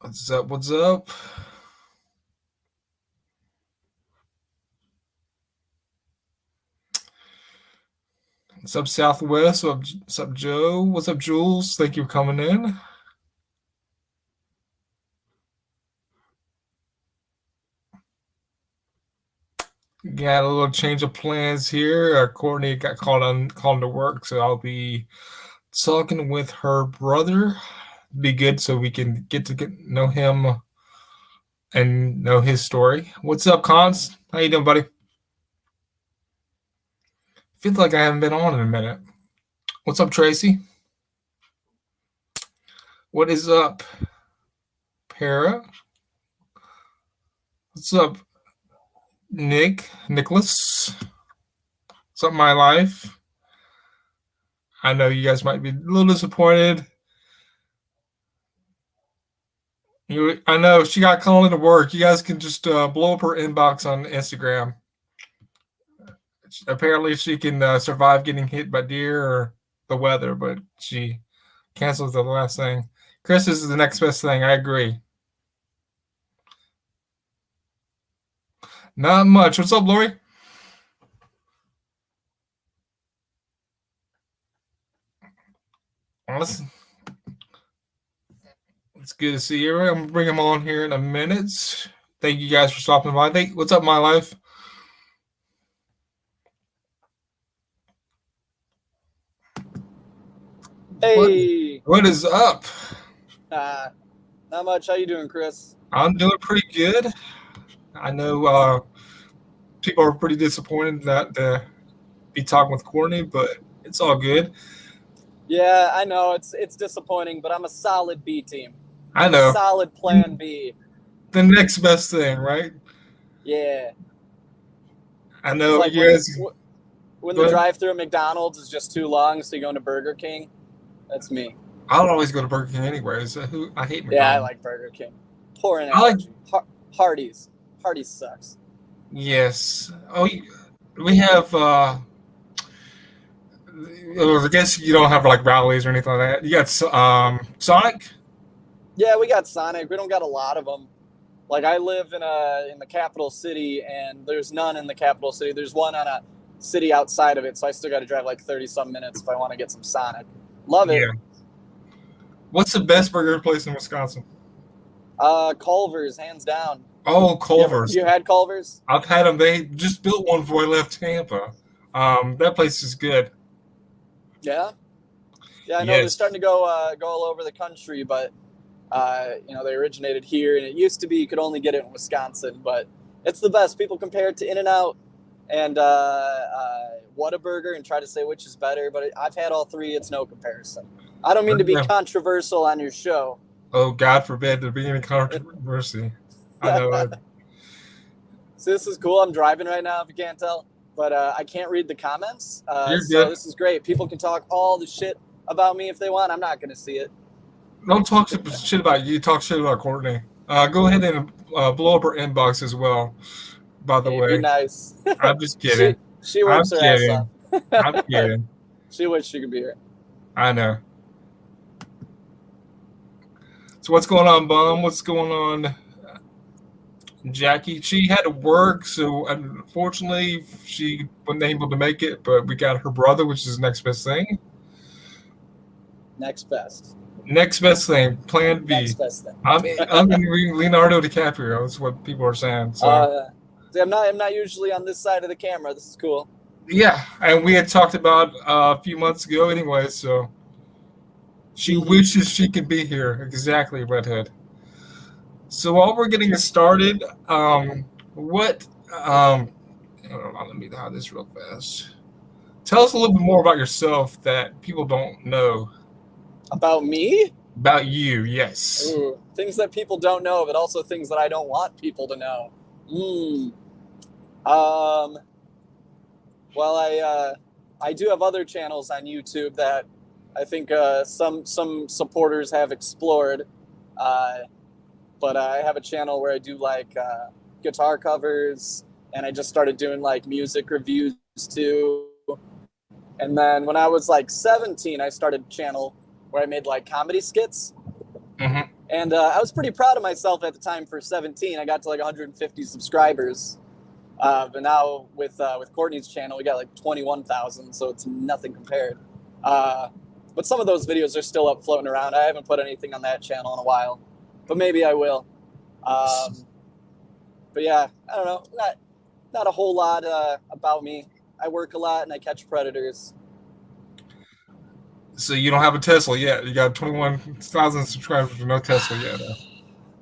What's up? What's up? What's up, Southwest? What's up, Joe? What's up, Jules? Thank you for coming in. Got a little change of plans here. Courtney got called to work, so I'll be talking with her brother. Be good so we can get to know him and know his story. What's up, Cons? How you doing, buddy? Feels like I haven't been on in a minute. What's up, Tracy? What is up, Para? What's up, Nicholas? What's up, my life? I know you guys might be a little disappointed. I know she got called into work. You guys can just blow up her inbox on Instagram. Apparently, she can survive getting hit by deer or the weather, but she cancels the last thing. Chris is the next best thing. I agree. Not much. What's up, Lori? Listen, it's good to see you. I'm going to bring him on here in a minute. Thank you guys for stopping by. What's up, my life? Hey. What is up? Not much. How you doing, Chris? I'm doing pretty good. I know people are pretty disappointed not to be talking with Courtney, but it's all good. Yeah, I know it's disappointing, but I'm a solid B team. I know. A solid plan B. The next best thing, right? Yeah. I know like you guys. When the drive-through at McDonald's is just too long, so you go into Burger King. That's me. I don't always go to Burger King anyways. I hate McDonald's. Yeah, I like Burger King. Poor analogy. Hardee's. Hardee's sucks. Yes. Oh, we have. I guess you don't have like rallies or anything like that. You got Sonic. Yeah, we got Sonic. We don't got a lot of them. Like I live in the capital city, and there's none in the capital city. There's one on a city outside of it, so I still got to drive like 30-some minutes if I want to get some Sonic. Love it. Yeah. What's the best burger place in Wisconsin? Culver's, hands down. Oh, Culver's. You had Culver's? I've had them. They just built one before I left Tampa. That place is good. Yeah. Yeah, I know they're starting to go all over the country, but they originated here, and it used to be you could only get it in Wisconsin, but it's the best. People compare it to In-N-Out and Whataburger and try to say which is better, but I've had all three. It's no comparison. I don't mean to be controversial on your show. Oh, God forbid there be any controversy. I know it. So this is cool. I'm driving right now, if you can't tell, but I can't read the comments. You're so good. This is great. People can talk all the shit about me if they want. I'm not going to see it. Don't talk shit about you. Talk shit about Courtney. Go ahead and blow up her inbox as well, by the way. Be nice. I'm just kidding. She works her ass off. I'm kidding. She wishes she could be here. I know. So what's going on, Bum? What's going on, Jackie? She had to work, so unfortunately she wasn't able to make it, but we got her brother, which is the next best thing. Next best thing, plan B. Next best thing. I'm in Leonardo DiCaprio. That's what people are saying. So I'm not usually on this side of the camera. This is cool. Yeah, and we had talked about a few months ago anyway, so she wishes she could be here. Exactly, Redhead. So while we're getting started, let me do this real fast. Tell us a little bit more about yourself that people don't know. About me? About you, yes. Ooh, things that people don't know, but also things that I don't want people to know. Well, I do have other channels on YouTube that I think some supporters have explored. But I have a channel where I do like guitar covers, and I just started doing like music reviews too. And then when I was like 17, I started a channel where I made like comedy skits. Mm-hmm. And I was pretty proud of myself at the time for 17. I got to like 150 subscribers. But now with Courtney's channel, we got like 21,000, so it's nothing compared. But some of those videos are still up floating around. I haven't put anything on that channel in a while, but maybe I will. But yeah, I don't know. Not a whole lot about me. I work a lot and I catch predators. So you don't have a Tesla yet. You got 21,000 subscribers with no Tesla yet.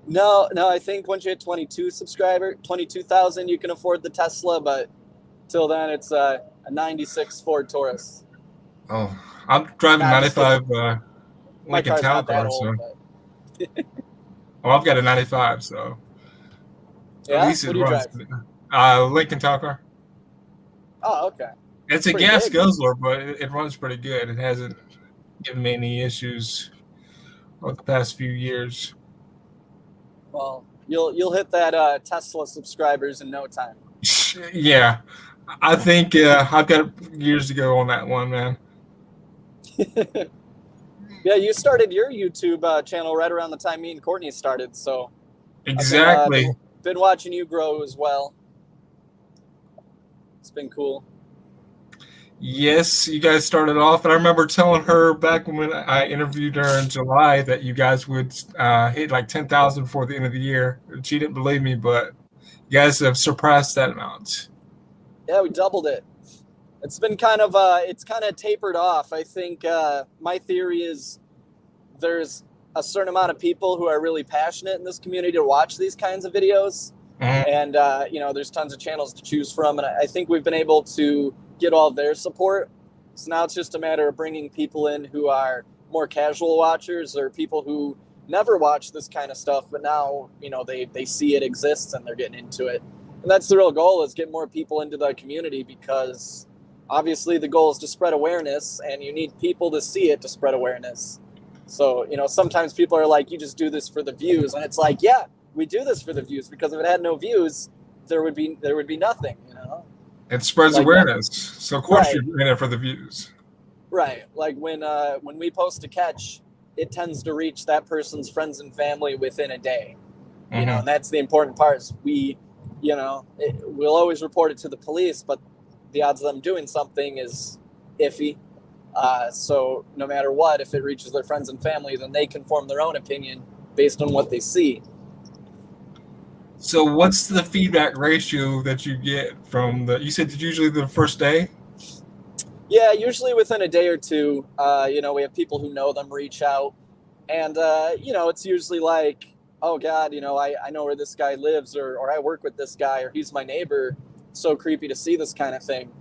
No. I think once you hit 22,000, you can afford the Tesla. But till then, it's a '96 Ford Taurus. Oh, I'm driving '95 Lincoln Town Car. So. Oh, I've got a '95, so yeah. At least what it do you runs. drive? Lincoln Town Car. Oh, okay. It's a gas guzzler, but it runs pretty good. It hasn't given me any issues over the past few years. Well, you'll hit that Tesla subscribers in no time. Yeah, I think I've got years to go on that one, man. Yeah, you started your YouTube channel right around the time me and Courtney started, so exactly. I've been watching you grow as well. It's been cool. Yes, you guys started off, and I remember telling her back when I interviewed her in July that you guys would hit like 10,000 before the end of the year. She didn't believe me, but you guys have surpassed that amount. Yeah, we doubled it. It's been kind of tapered off. I think my theory is there's a certain amount of people who are really passionate in this community to watch these kinds of videos, and there's tons of channels to choose from, and I think we've been able to get all their support. So now it's just a matter of bringing people in who are more casual watchers or people who never watch this kind of stuff, but now they see it exists and they're getting into it. And that's the real goal, is get more people into the community, because obviously the goal is to spread awareness, and you need people to see it to spread awareness. So sometimes people are like, you just do this for the views, and it's like, yeah, we do this for the views, because if it had no views, there would be nothing. It spreads awareness. So of course you're in it for the views. Right. Like when we post a catch, it tends to reach that person's friends and family within a day. And that's the important part, is we'll always report it to the police, but the odds of them doing something is iffy. So no matter what, if it reaches their friends and family, then they can form their own opinion based on what they see. So what's the feedback ratio that you get from you said it's usually the first day? Yeah, usually within a day or two. We have people who know them reach out, and it's usually like, oh God, I know where this guy lives, or I work with this guy, or he's my neighbor. It's so creepy to see this kind of thing.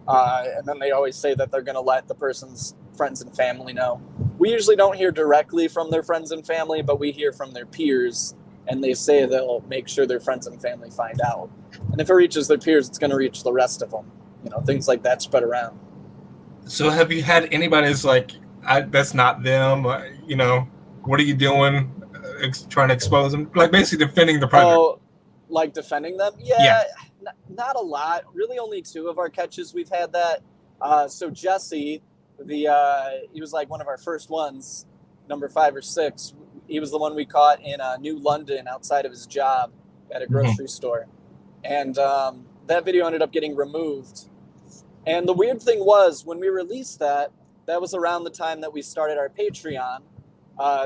And then they always say that they're going to let the person's friends and family know. We usually don't hear directly from their friends and family, but we hear from their peers. And they say they'll make sure their friends and family find out. And if it reaches their peers, it's going to reach the rest of them. Things like that spread around. So have you had anybody that's like, that's not them? What are you doing? Trying to expose them? Like basically defending the predator. Oh, like defending them? Yeah. Not a lot. Really only 2 of our catches we've had that. So Jesse, he was like one of our first ones, number 5 or 6. He was the one we caught in New London outside of his job at a grocery store. And that video ended up getting removed. And the weird thing was, when we released that was around the time that we started our Patreon,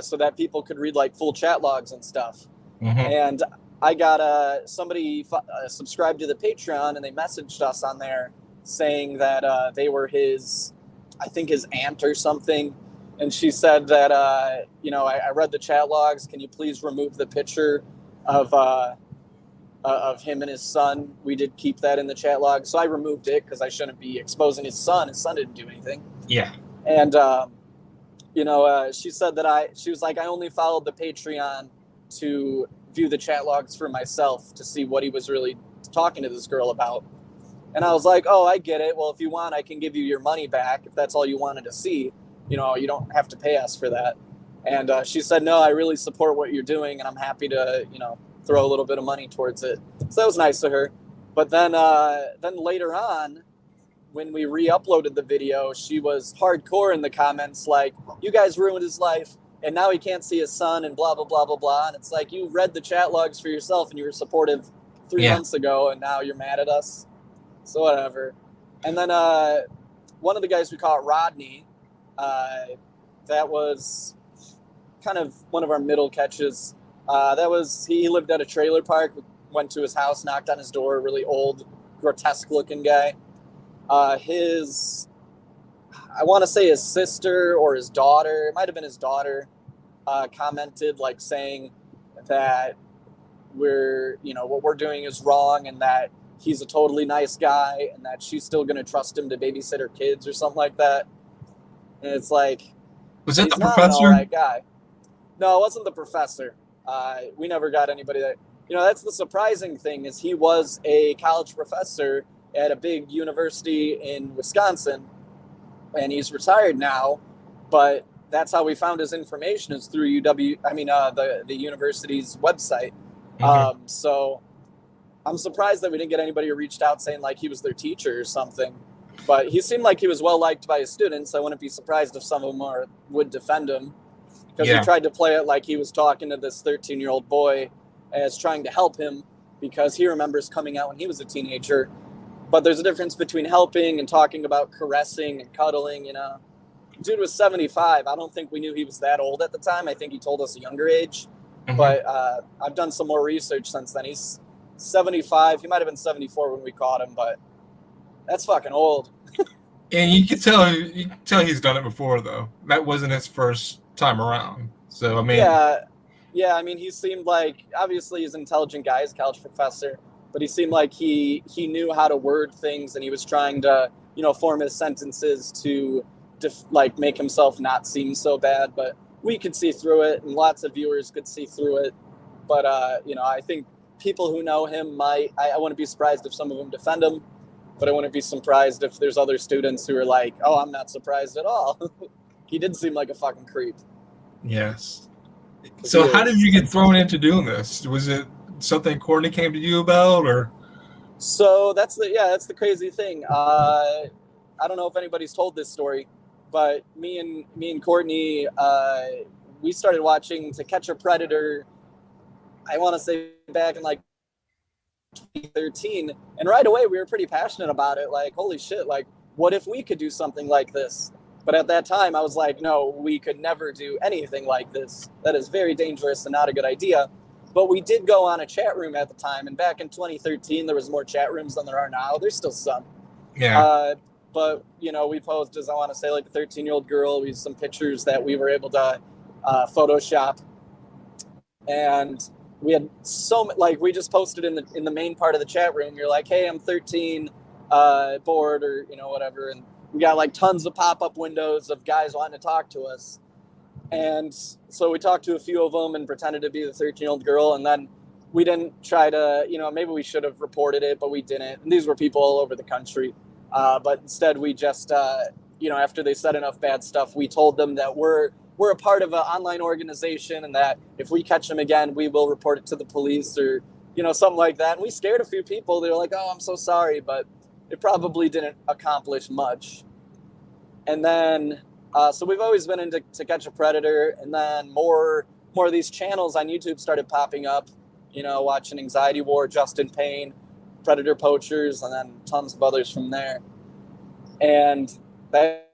so that people could read like full chat logs and stuff. And I got somebody subscribed to the Patreon, and they messaged us on there saying that they were his aunt or something. And she said that, I read the chat logs. Can you please remove the picture of him and his son? We did keep that in the chat log. So I removed it because I shouldn't be exposing his son. His son didn't do anything. Yeah. And, she said that she was like, I only followed the Patreon to view the chat logs for myself to see what he was really talking to this girl about. And I was like, oh, I get it. Well, if you want, I can give you your money back if that's all you wanted to see. You don't have to pay us for that. And she said, no, I really support what you're doing, and I'm happy to, throw a little bit of money towards it. So that was nice of her. But then later on, when we re-uploaded the video, she was hardcore in the comments like, you guys ruined his life, and now he can't see his son and blah, blah, blah, blah, blah. And it's like, you read the chat logs for yourself and you were supportive 3 months ago, and now you're mad at us. So whatever. And then one of the guys we caught, Rodney, that was kind of one of our middle catches. He lived at a trailer park, went to his house, knocked on his door, really old, grotesque looking guy. I want to say his sister or his daughter, it might have been his daughter, commented like saying that what we're doing is wrong and that he's a totally nice guy and that she's still going to trust him to babysit her kids or something like that. And it's like, was that the professor? An all right guy. No, it wasn't the professor. We never got anybody that, that's the surprising thing, is he was a college professor at a big university in Wisconsin, and he's retired now, but that's how we found his information, is through the university's website. Mm-hmm. So I'm surprised that we didn't get anybody who reached out saying like he was their teacher or something, but he seemed like he was well liked by his students. I wouldn't be surprised if some of them would defend him, because he tried to play it like he was talking to this 13-year-old boy as trying to help him because he remembers coming out when he was a teenager. But there's a difference between helping and talking about caressing and cuddling, Dude was 75. I don't think we knew he was that old at the time. I think he told us a younger age. Mm-hmm. But I've done some more research since then. He's 75. He might have been 74 when we caught him, but that's fucking old. And you can tell he's done it before, though. That wasn't his first time around. So, I mean... Yeah, I mean, he seemed like, obviously he's an intelligent guy, he's a college professor, but he seemed like he knew how to word things, and he was trying to, form his sentences to, make himself not seem so bad. But we could see through it, and lots of viewers could see through it. But, I think people who know him I wouldn't be surprised if some of them defend him, but I wouldn't be surprised if there's other students who are like, oh, I'm not surprised at all. He did seem like a fucking creep. Yes. So how did you get thrown into doing this? Was it something Courtney came to you about, or? So that's the crazy thing. I don't know if anybody's told this story, but me and Courtney, we started watching To Catch a Predator, I want to say back in like 2013, and right away we were pretty passionate about it. Like, holy shit, like, what if we could do something like this? But at that time, I was like, no, we could never do anything like this. That is very dangerous and not a good idea. But we did go on a chat room at the time. And back in 2013, there was more chat rooms than there are now. There's still some. Yeah. But, we posed as, I want to say, like a 13-year-old girl. We used some pictures that we were able to Photoshop. And we had we just posted in the main part of the chat room. You're like, hey, I'm 13, bored, or, whatever. And we got like tons of pop-up windows of guys wanting to talk to us. And so we talked to a few of them and pretended to be the 13-year-old girl. And then we didn't try to, maybe we should have reported it, but we didn't. And these were people all over the country. But instead we just, after they said enough bad stuff, we told them that we're a part of an online organization and that if we catch them again, we will report it to the police or, something like that. And we scared a few people. They were like, oh, I'm so sorry. But it probably didn't accomplish much. And then, so we've always been into To Catch a Predator, and then more of these channels on YouTube started popping up, watching Anxiety War, Justin Payne, Predator Poachers, and then tons of others from there. And that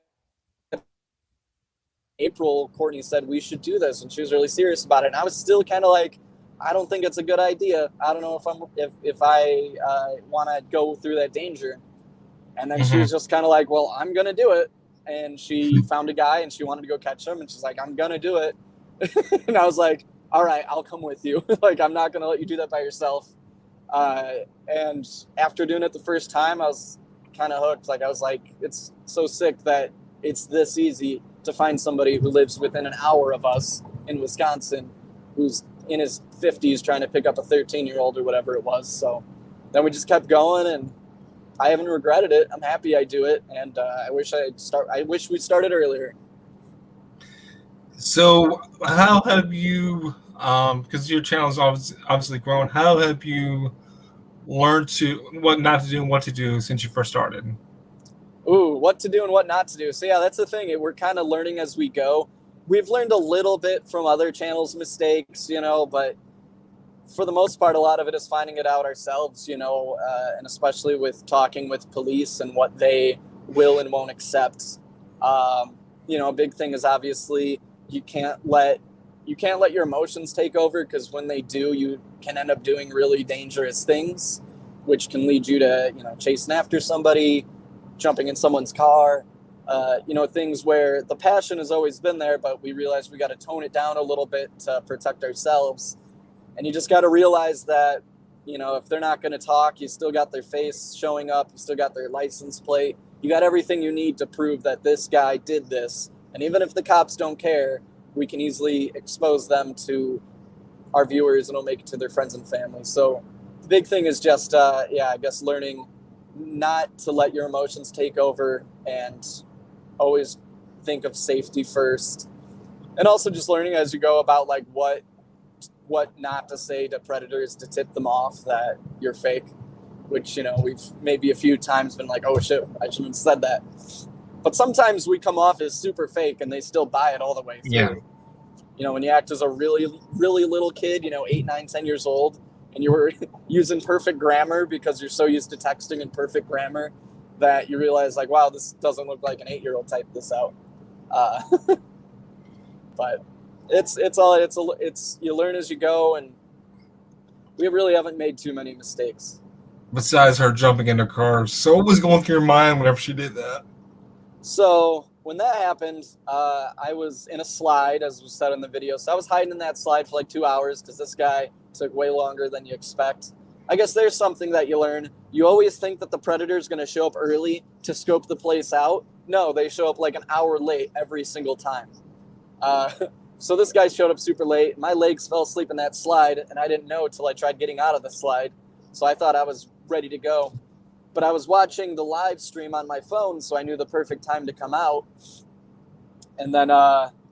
April, Courtney said we should do this, and she was really serious about it. And I was still kind of like, I don't think it's a good idea. I don't know if I want to go through that danger. And then she was just kind of like, well, I'm going to do it. And she found a guy and she wanted to go catch him. And she's like, I'm going to do it. And I was like, all right, I'll come with you. Like, I'm not going to let you do that by yourself. And after doing it the first time, I was kind of hooked. Like, I was like, it's so sick that it's this easy to find somebody who lives within an hour of us in Wisconsin, who's in his 50s trying to pick up a 13-year-old or whatever it was. So then we just kept going, and I haven't regretted it. I'm happy I do it, and I wish we started earlier. So how have you, because your channel is obviously grown, how have you learned what not to do and what to do since you first started? Ooh, what to do and what not to do. So yeah, that's the thing. We're kind of learning as we go. we've learned a little bit from other channels' mistakes, but for the most part, a lot of it is finding it out ourselves, and especially with talking with police and what they will and won't accept. A big thing is obviously you can't let your emotions take over, because when they do, you can end up doing really dangerous things, which can lead you to, chasing after somebody, jumping in someone's car, things where the passion has always been there, but we realize we got to tone it down a little bit to protect ourselves. And you just got to realize that, if they're not going to talk, you still got their face showing up, you still got their license plate, you got everything you need to prove that this guy did this. And even if the cops don't care, we can easily expose them to our viewers, and it'll make it to their friends and family. So the big thing is just, I guess learning not to let your emotions take over and always think of safety first. And also just learning as you go about like what not to say to predators to tip them off that you're fake, which, we've maybe a few times been like, oh shit, I shouldn't have said that. But sometimes we come off as super fake and they still buy it all the way through. Yeah. When you act as a really, really little kid, 8, 9, 10 years old, and you were using perfect grammar because you're so used to texting in perfect grammar that you realize like, wow, this doesn't look like an 8-year-old typed this out. But it's you learn as you go, and we really haven't made too many mistakes. Besides her jumping in the car, so what was going through your mind whenever she did that? So when that happened, I was in a slide, as was said in the video. So I was hiding in that slide for like 2 hours because this guy took way longer than you expect. I guess there's something that you learn. You always think that the predator is going to show up early to scope the place out. No, they show up like an hour late every single time. So this guy showed up super late. My legs fell asleep in that slide, and I didn't know till I tried getting out of the slide. So I thought I was ready to go. But I was watching the live stream on my phone, so I knew the perfect time to come out. And then,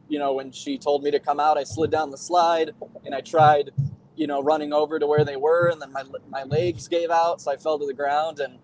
when she told me to come out, I slid down the slide, and I tried, running over to where they were, and then my legs gave out, so I fell to the ground. And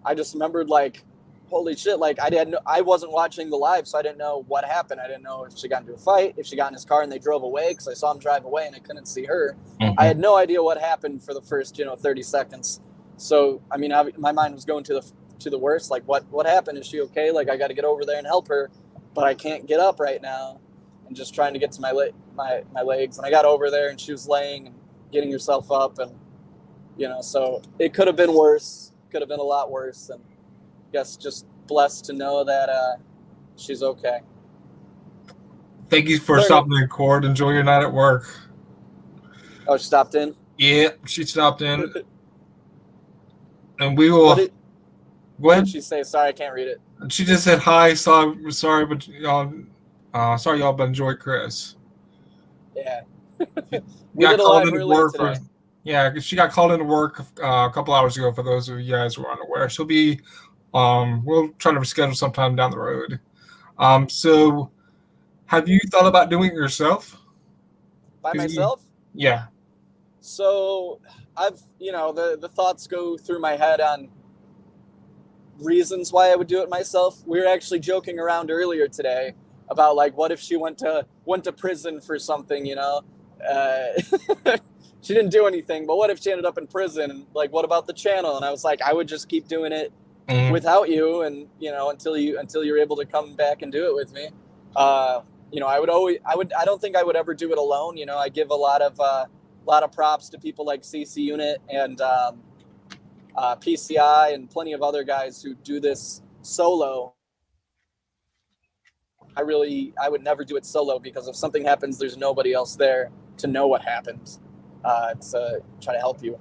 I just remembered, like, holy shit, like, I wasn't watching the live, so I didn't know what happened. I didn't know if she got into a fight, if she got in his car and they drove away, because I saw him drive away and I couldn't see her. Mm-hmm. I had no idea what happened for the first, 30 seconds. So, I mean, my mind was going to the worst. Like, what happened? Is she okay? Like, I got to get over there and help her, but I can't get up right now. And just trying to get to my legs. And I got over there, and she was laying and getting herself up. And, so it could have been worse. Could have been a lot worse. And I guess just blessed to know that she's okay. Thank you for stopping in court. Enjoy your night at work. Oh, she stopped in? Yeah, she stopped in. And we will. What did she say? Sorry, I can't read it. She just said hi. Sorry, but y'all. Sorry, y'all, but enjoy Chris. Yeah. We got called into work. She got called into work a couple hours ago. For those of you guys who are unaware, she'll be. We'll try to reschedule sometime down the road. So, have you thought about doing it yourself? By myself? Yeah. So I've, the thoughts go through my head on reasons why I would do it myself. We were actually joking around earlier today about like, what if she went to prison for something, she didn't do anything, but what if she ended up in prison? Like, what about the channel? And I was like, I would just keep doing it without you, and until you're able to come back and do it with me. I don't think I would ever do it alone. I give a lot of props to people like CC Unit and PCI and plenty of other guys who do this solo. I would never do it solo, because if something happens, there's nobody else there to know what happened to try to help you.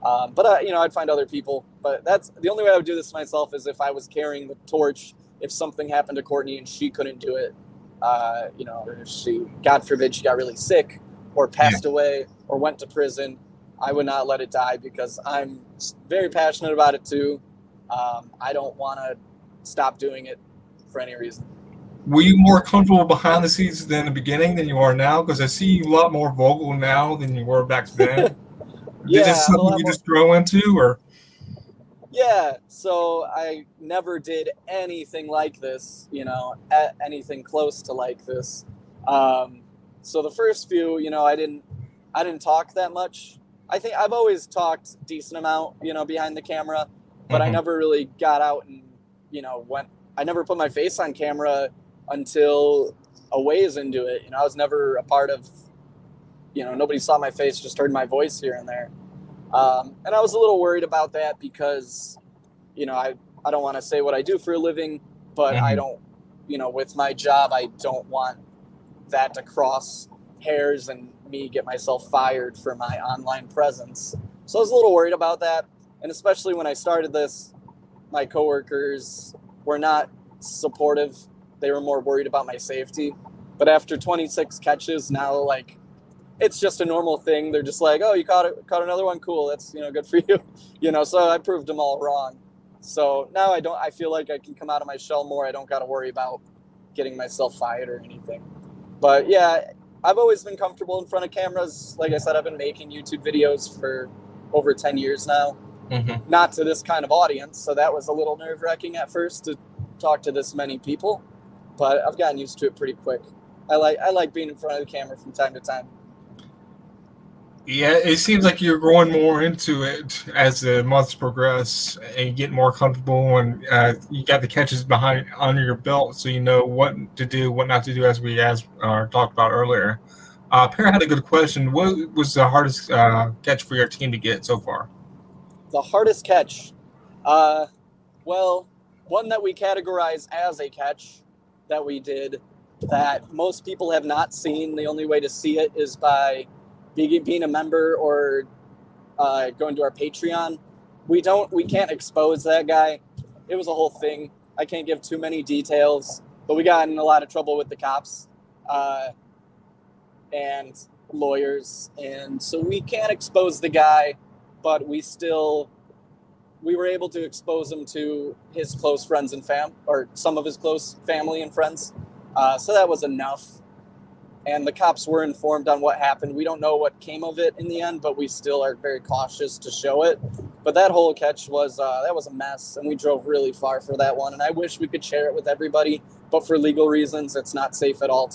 But I'd find other people. But that's the only way I would do this myself, is if I was carrying the torch. If something happened to Courtney and she couldn't do it, if she, God forbid, she got really sick or passed away or went to prison, I would not let it die, because I'm very passionate about it too. I don't want to stop doing it for any reason. Were you more comfortable behind the scenes than the beginning than you are now? Because I see you a lot more vocal now than you were back then. Is this something you just throw into, or? Yeah, so I never did anything like this, anything close to like this. So the first few, I didn't talk that much. I think I've always talked decent amount, behind the camera, but I never really got out and, I never put my face on camera until a ways into it. I was never a part of, nobody saw my face, just heard my voice here and there. And I was a little worried about that because, I don't want to say what I do for a living, but I don't, with my job, I don't want that to cross hairs and me get myself fired for my online presence. So I was a little worried about that. And especially when I started this, my coworkers were not supportive. They were more worried about my safety. But after 26 catches, now it's just a normal thing. They're just like, oh, you caught another one. Cool. That's, good for you. So I proved them all wrong. So now I feel like I can come out of my shell more. I don't got to worry about getting myself fired or anything. But yeah, I've always been comfortable in front of cameras. Like I said, I've been making YouTube videos for over 10 years now. Not to this kind of audience. So that was a little nerve-wracking at first to talk to this many people. But I've gotten used to it pretty quick. I like being in front of the camera from time to time. Yeah, it seems like you're growing more into it as the months progress and you get more comfortable, and you got the catches under your belt, so you know what to do, what not to do, as we talked about earlier. Perry had a good question. What was the hardest catch for your team to get so far? The hardest catch? Well, one that we categorize as a catch that we did that most people have not seen. The only way to see it is by being a member or going to our Patreon. We can't expose that guy. It was a whole thing. I can't give too many details, but we got in a lot of trouble with the cops and lawyers, and so we can't expose the guy, but we were able to expose him to his close friends and or some of his close family and friends. So that was enough. And the cops were informed on what happened. We don't know what came of it in the end, but we still are very cautious to show it. But that whole catch was a mess, and we drove really far for that one. And I wish we could share it with everybody, but for legal reasons, it's not safe at all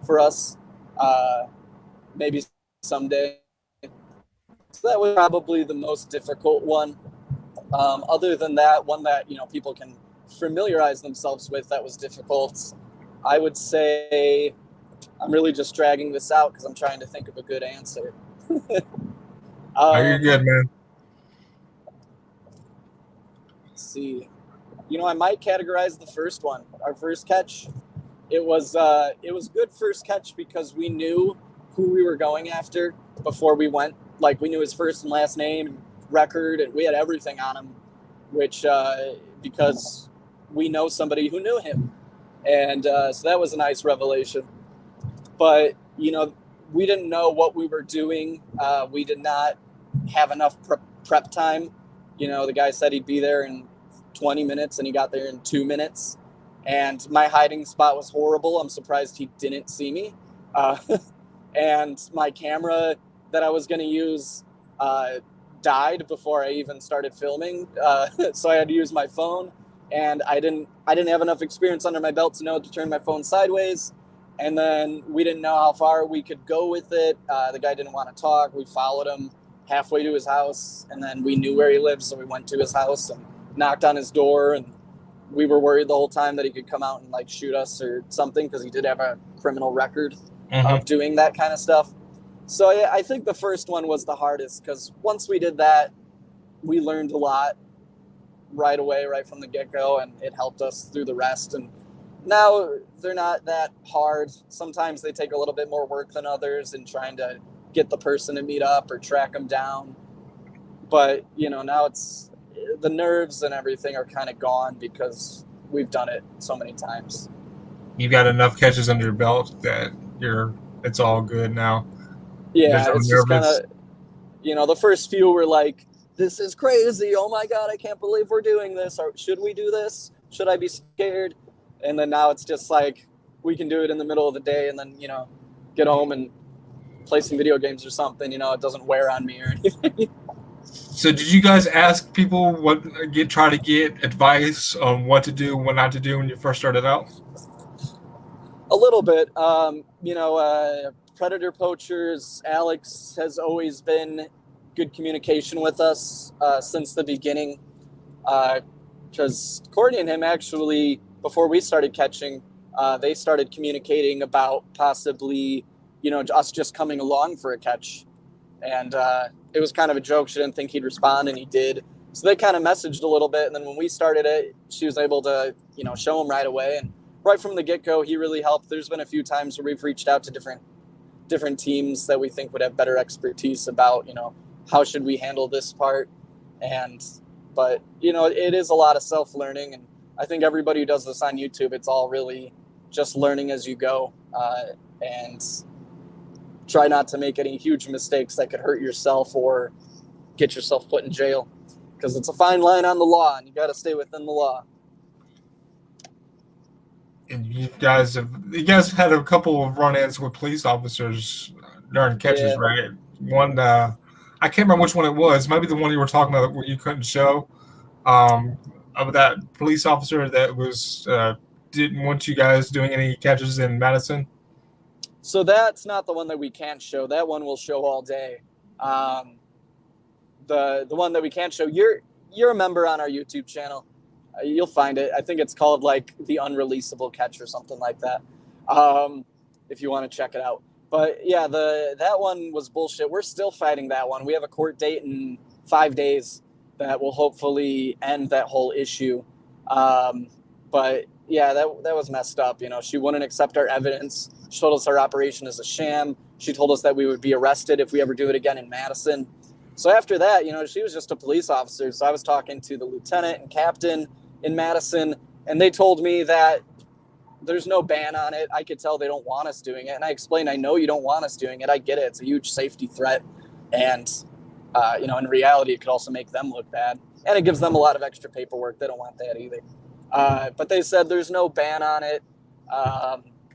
for us. Maybe someday. So that was probably the most difficult one. Other than that, one that people can familiarize themselves with that was difficult, I would say. I'm really just dragging this out because I'm trying to think of a good answer. You're good, man. Let's see. I might categorize the first one. Our first catch. It was good first catch because we knew who we were going after before we went. Like, we knew his first and last name, record, and we had everything on him, which because we know somebody who knew him. And so that was a nice revelation. But, we didn't know what we were doing. We did not have enough prep time. The guy said he'd be there in 20 minutes, and he got there in 2 minutes. And my hiding spot was horrible. I'm surprised he didn't see me. And my camera that I was going to use died before I even started filming. So I had to use my phone. And I didn't have enough experience under my belt to know to turn my phone sideways. And then we didn't know how far we could go with it. The guy didn't want to talk. We followed him halfway to his house, and then we knew where he lived, so we went to his house and knocked on his door. And we were worried the whole time that he could come out and shoot us or something, because he did have a criminal record of doing that kind of stuff. So yeah, I think the first one was the hardest, because once we did that, we learned a lot right away, right from the get-go, and it helped us through the rest. And now they're not that hard. Sometimes they take a little bit more work than others in trying to get the person to meet up or track them down. But, now it's the nerves and everything are kind of gone because we've done it so many times. You've got enough catches under your belt that it's all good now. Yeah, it's just kind of, the first few were like, this is crazy. Oh my God, I can't believe we're doing this. Or should we do this? Should I be scared? And then now it's just like, we can do it in the middle of the day and then, get home and play some video games or something. It doesn't wear on me or anything. So did you guys ask people try to get advice on what to do, what not to do when you first started out? A little bit. Predator poachers. Alex has always been good communication with us since the beginning. Because Courtney and him actually, before we started catching, they started communicating about possibly, us just coming along for a catch. And it was kind of a joke. She didn't think he'd respond, and he did. So they kind of messaged a little bit. And then when we started it, she was able to, show him right away. And right from the get-go, he really helped. There's been a few times where we've reached out to different teams that we think would have better expertise about, how should we handle this part. But it is a lot of self-learning. And I think everybody who does this on YouTube, it's all really just learning as you go. And try not to make any huge mistakes that could hurt yourself or get yourself put in jail, because it's a fine line on the law and you got to stay within the law. And you guys had a couple of run-ins with police officers during catches, right? One, I can't remember which one it was. Maybe the one you were talking about where you couldn't show, of that police officer that was didn't want you guys doing any catches in Madison. So that's not the one that we can't show. That one will show all day. The one that we can't show, you're a member on our YouTube channel. You'll find it. I think it's called like the unreleasable catch or something like that. If you want to check it out. But yeah, that one was bullshit. We're still fighting that one. We have a court date in 5 days that will hopefully end that whole issue. But yeah, that was messed up. She wouldn't accept our evidence. She told us our operation is a sham. She told us that we would be arrested if we ever do it again in Madison. So after that, she was just a police officer. So I was talking to the lieutenant and captain in Madison, and they told me that there's no ban on it. I could tell they don't want us doing it. And I explained, I know you don't want us doing it. I get it. It's a huge safety threat. And, in reality, it could also make them look bad. And it gives them a lot of extra paperwork. They don't want that either. But they said there's no ban on it.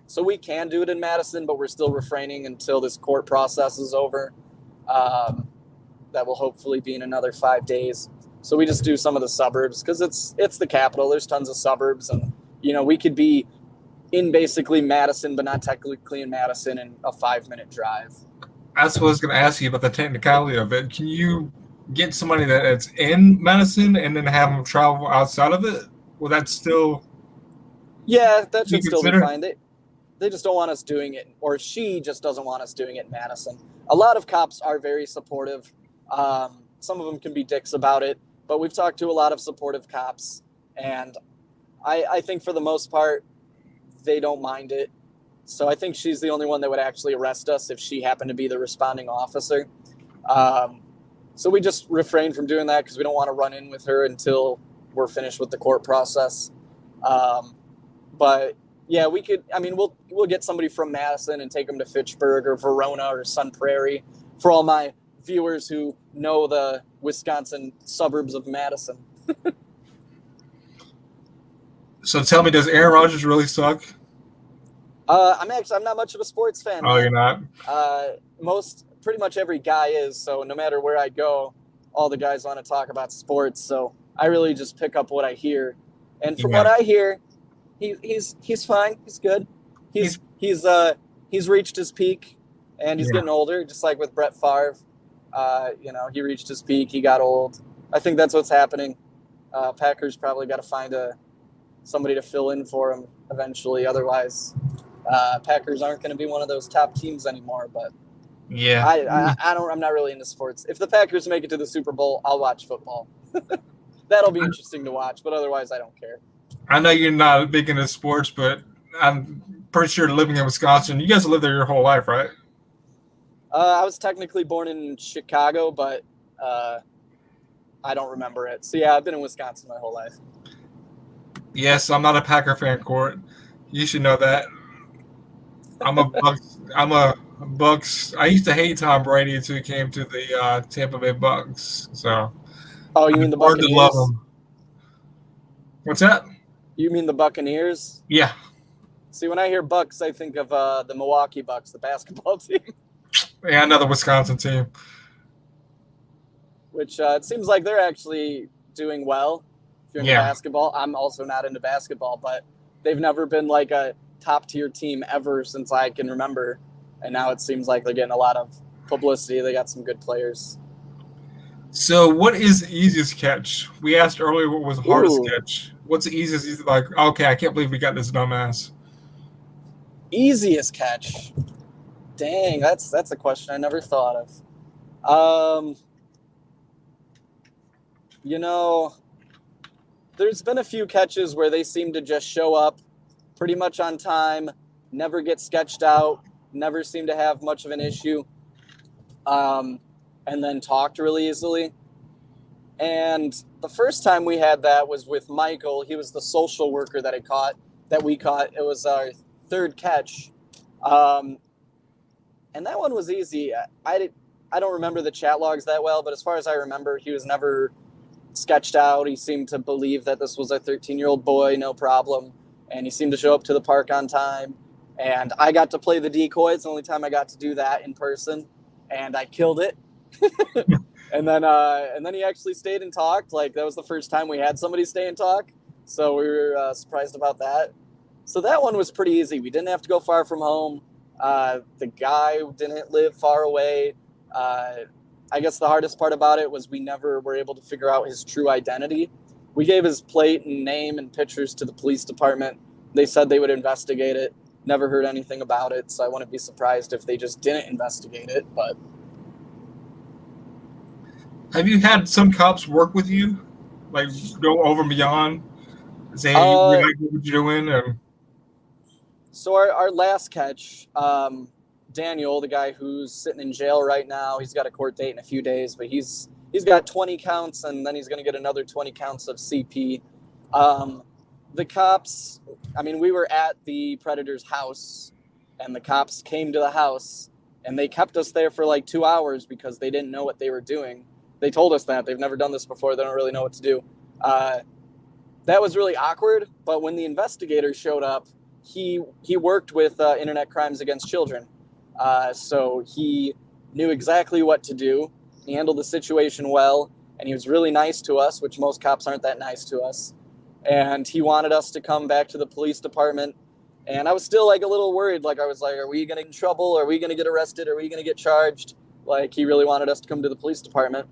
So we can do it in Madison, but we're still refraining until this court process is over. That will hopefully be in another 5 days. So we just do some of the suburbs because it's the capital. There's tons of suburbs, and we could be in basically Madison, but not technically in Madison, in a 5-minute drive. That's what I was going to ask you about the technicality of it. Can you get somebody that's in Madison and then have them travel outside of it? Will that still? Yeah, that should still be fine. They just don't want us doing it, or she just doesn't want us doing it in Madison. A lot of cops are very supportive. Some of them can be dicks about it, but we've talked to a lot of supportive cops, and I think for the most part, they don't mind it. So I think she's the only one that would actually arrest us if she happened to be the responding officer. So we just refrain from doing that because we don't want to run in with her until we're finished with the court process. But yeah, we could. I mean, we'll get somebody from Madison and take them to Fitchburg or Verona or Sun Prairie. For all my viewers who know the Wisconsin suburbs of Madison. So tell me, does Aaron Rodgers really suck? I'm not much of a sports fan. Oh, you're not? Pretty much every guy is. So no matter where I go, all the guys want to talk about sports. So I really just pick up what I hear. And from what I hear, he's fine. He's good. He's reached his peak, and he's getting older, just like with Brett Favre. He reached his peak. He got old. I think that's what's happening. Packers probably got to find somebody to fill in for him eventually. Otherwise, Packers aren't going to be one of those top teams anymore. But yeah, I'm not really into sports. If the Packers make it to the Super Bowl, I'll watch football. That'll be interesting to watch. But otherwise, I don't care. I know you're not big into sports, but I'm pretty sure living in Wisconsin, you guys lived there your whole life, right? I was technically born in Chicago, but I don't remember it. So yeah, I've been in Wisconsin my whole life. Yes, I'm not a Packer fan, Court. You should know that. I'm a Bucks. I used to hate Tom Brady until he came to the Tampa Bay Bucks. So. Oh, you mean the Buccaneers? To love him. What's that? You mean the Buccaneers? Yeah. See, when I hear Bucks, I think of the Milwaukee Bucks, the basketball team. Yeah, another Wisconsin team. Which it seems like they're actually doing well. If you're into basketball, I'm also not into basketball, but they've never been like a top tier team ever since I can remember. And now it seems like they're getting a lot of publicity. They got some good players. So, what is the easiest catch? We asked earlier what was the hardest catch. What's the easiest? Like, okay, I can't believe we got this dumbass. Easiest catch. Dang, that's a question I never thought of. You know, there's been a few catches where they seem to just show up pretty much on time, never get sketched out, never seem to have much of an issue, and then talked really easily. And the first time we had that was with Michael. He was the social worker that we caught. It was our third catch. And that one was easy. I don't remember the chat logs that well, but as far as I remember, he was never sketched out. He seemed to believe that this was a 13-year-old boy, no problem. And he seemed to show up to the park on time. And I got to play the decoy. It's the only time I got to do that in person. And I killed it. And then he actually stayed and talked. Like, that was the first time we had somebody stay and talk. So we were surprised about that. So that one was pretty easy. We didn't have to go far from home. The guy didn't live far away. I guess the hardest part about it was we never were able to figure out his true identity. We gave his plate and name and pictures to the police department. They said they would investigate it. Never heard anything about it, so I wouldn't be surprised if they just didn't investigate it. But have you had some cops work with you, like go over and beyond, say we like what you're doing? Or... So our last catch, Daniel, the guy who's sitting in jail right now, he's got a court date in a few days, but he's got 20 counts, and then he's going to get another 20 counts of CP. The cops, I mean, we were at the Predator's house, and the cops came to the house, and they kept us there for like 2 hours because they didn't know what they were doing. They told us that. They've never done this before. They don't really know what to do. That was really awkward, but when the investigator showed up, he worked with Internet Crimes Against Children. So he knew exactly what to do. He handled the situation well, and he was really nice to us, which most cops aren't that nice to us. And he wanted us to come back to the police department. And I was still like a little worried. Like, I was like, are we going to get in trouble? Are we going to get arrested? Are we going to get charged? Like, he really wanted us to come to the police department.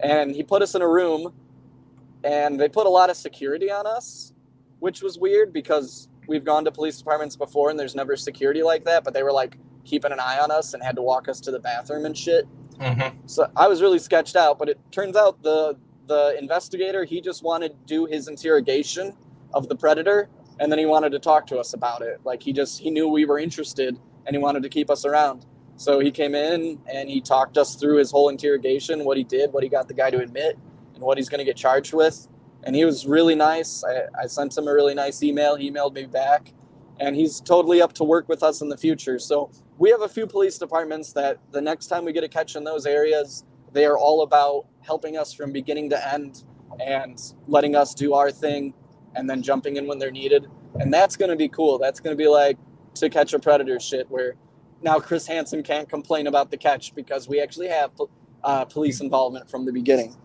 And he put us in a room, and they put a lot of security on us, which was weird because we've gone to police departments before and there's never security like that, but they were like keeping an eye on us and had to walk us to the bathroom and shit. Mm-hmm. So I was really sketched out, but it turns out the investigator, he just wanted to do his interrogation of the Predator, and then he wanted to talk to us about it. Like, he knew we were interested, and he wanted to keep us around. So he came in and he talked us through his whole interrogation, what he did, what he got the guy to admit, and what he's going to get charged with. And he was really nice. I sent him a really nice email. He emailed me back, and he's totally up to work with us in the future. So we have a few police departments that the next time we get a catch in those areas, they are all about helping us from beginning to end and letting us do our thing and then jumping in when they're needed. And that's going to be cool. That's going to be like To Catch a Predator shit, where now Chris Hansen can't complain about the catch because we actually have police involvement from the beginning.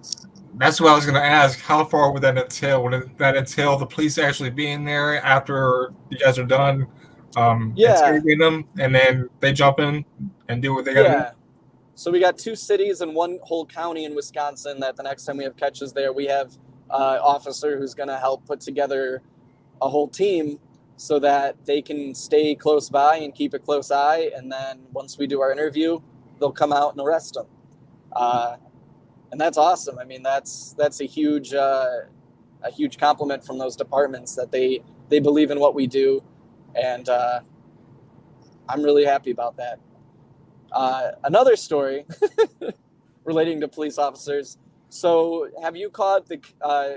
That's what I was going to ask. How far would that entail? Would that entail the police actually being there after you guys are done interrogating them, and then they jump in and do what they got to do? So we got 2 cities and 1 whole county in Wisconsin that the next time we have catches there, we have an officer who's going to help put together a whole team so that they can stay close by and keep a close eye. And then once we do our interview, they'll come out and arrest them. And that's awesome. I mean, that's a huge compliment from those departments that they believe in what we do. And I'm really happy about that. Another story relating to police officers. So have you caught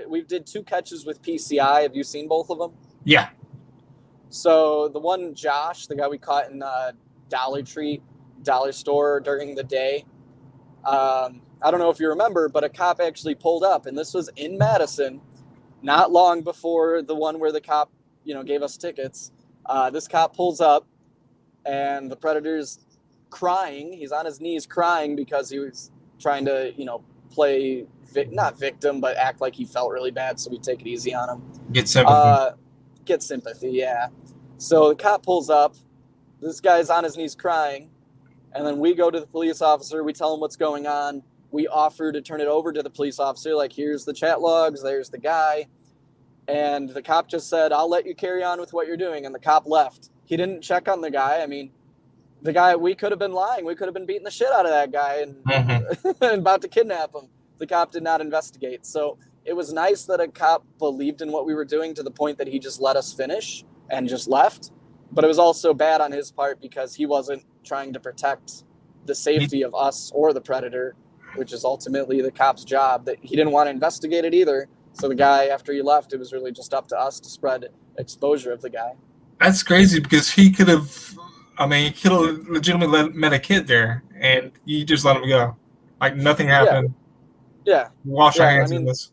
we did 2 catches with PCI. Have you seen both of them? Yeah. So the one, Josh, the guy we caught in Dollar Tree, dollar store during the day. I don't know if you remember, but a cop actually pulled up, and this was in Madison, not long before the one where the cop, gave us tickets. This cop pulls up, and the Predator's crying. He's on his knees crying because he was trying to, play not victim, but act like he felt really bad, so we take it easy on him. Get sympathy. Yeah. So the cop pulls up. This guy's on his knees crying. And then we go to the police officer. We tell him what's going on. We offer to turn it over to the police officer. Like, here's the chat logs. There's the guy. And the cop just said, I'll let you carry on with what you're doing. And the cop left. He didn't check on the guy. I mean, the guy, we could have been lying. We could have been beating the shit out of that guy and, and about to kidnap him. The cop did not investigate. So it was nice that a cop believed in what we were doing to the point that he just let us finish and just left. But it was also bad on his part because he wasn't trying to protect the safety of us or the predator, which is ultimately the cop's job. That he didn't want to investigate it either. So the guy, after he left, it was really just up to us to spread exposure of the guy. That's crazy because he could have, he could have legitimately met a kid there and you just let him go. Like nothing happened. Yeah. Wash our hands of this.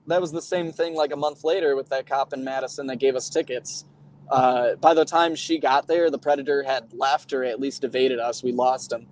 That was the same thing like a month later with that cop in Madison that gave us tickets. By the time she got there, the predator had left or at least evaded us. We lost him.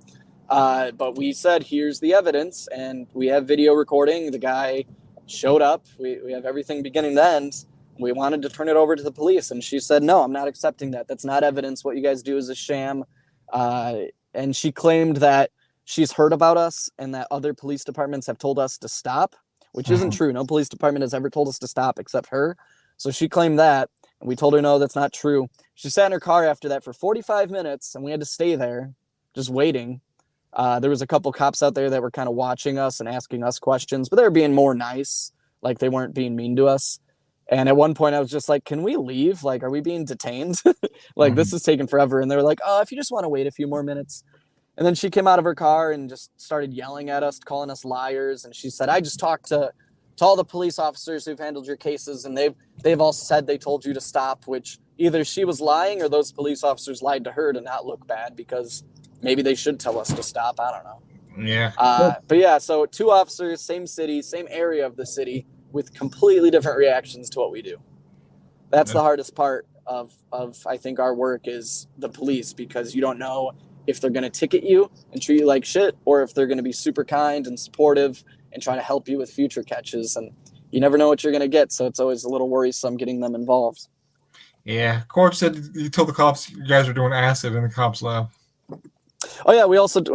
But we said, here's the evidence, and we have video recording. The guy showed up. We have everything beginning to end. We wanted to turn it over to the police, and she said, no, I'm not accepting that. That's not evidence. What you guys do is a sham. And she claimed that she's heard about us and that other police departments have told us to stop, which isn't true. No police department has ever told us to stop except her. So she claimed that. And we told her, no, that's not true. She sat in her car after that for 45 minutes, and we had to stay there just waiting. There was a couple cops out there that were kind of watching us and asking us questions, but they were being more nice. Like, they weren't being mean to us. And at one point, I was just like, can we leave? Like, are we being detained? This is taking forever. And they were like, oh, if you just want to wait a few more minutes. And then she came out of her car and just started yelling at us, calling us liars. And she said, I just talked to all the police officers who've handled your cases, and they've all said they told you to stop, which either she was lying or those police officers lied to her to not look bad because maybe they should tell us to stop. I don't know. Yeah. But yeah, so 2 officers, same city, same area of the city with completely different reactions to what we do. That's the hardest part of I think our work is the police, because you don't know if they're going to ticket you and treat you like shit or if they're going to be super kind and supportive and try to help you with future catches. And you never know what you're going to get. So it's always a little worrisome getting them involved. Yeah. Court said you told the cops you guys were doing acid and the cops left. Oh,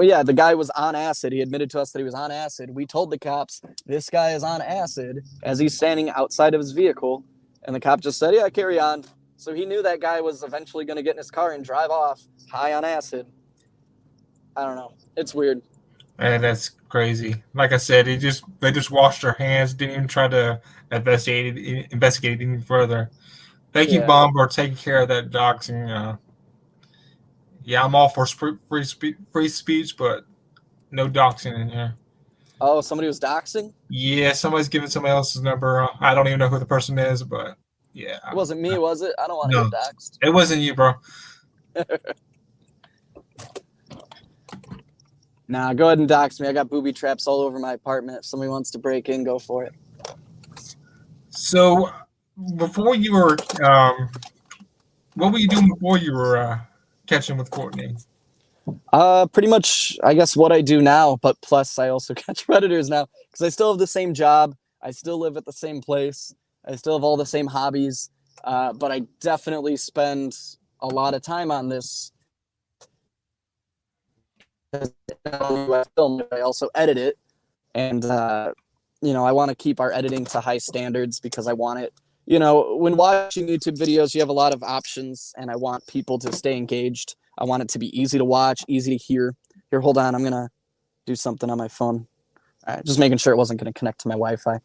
yeah. The guy was on acid. He admitted to us that he was on acid. We told the cops, this guy is on acid as he's standing outside of his vehicle. And the cop just said, yeah, carry on. So he knew that guy was eventually going to get in his car and drive off high on acid. I don't know. It's weird. And that's crazy. Like I said, they just washed their hands, didn't even try to investigate it any further. Thank you, Bomb, for taking care of that doxing. Yeah, I'm all for free speech, but no doxing in here. Oh, somebody was doxing? Yeah, somebody's giving somebody else's number. I don't even know who the person is, but yeah. It wasn't me, was it? I don't want to get doxed. It wasn't you, bro. Nah, go ahead and dox me. I got booby traps all over my apartment. If somebody wants to break in, go for it. So, before you were, what were you doing before you were catching with Courtney? Pretty much, I guess, what I do now, but plus I also catch predators now because I still have the same job. I still live at the same place. I still have all the same hobbies, but I definitely spend a lot of time on this. I film it, I also edit it, and I want to keep our editing to high standards because I want it. When watching YouTube videos, you have a lot of options, and I want people to stay engaged. I want it to be easy to watch, easy to hear. Here, hold on, I'm gonna do something on my phone. All right, just making sure it wasn't gonna connect to my Wi-Fi.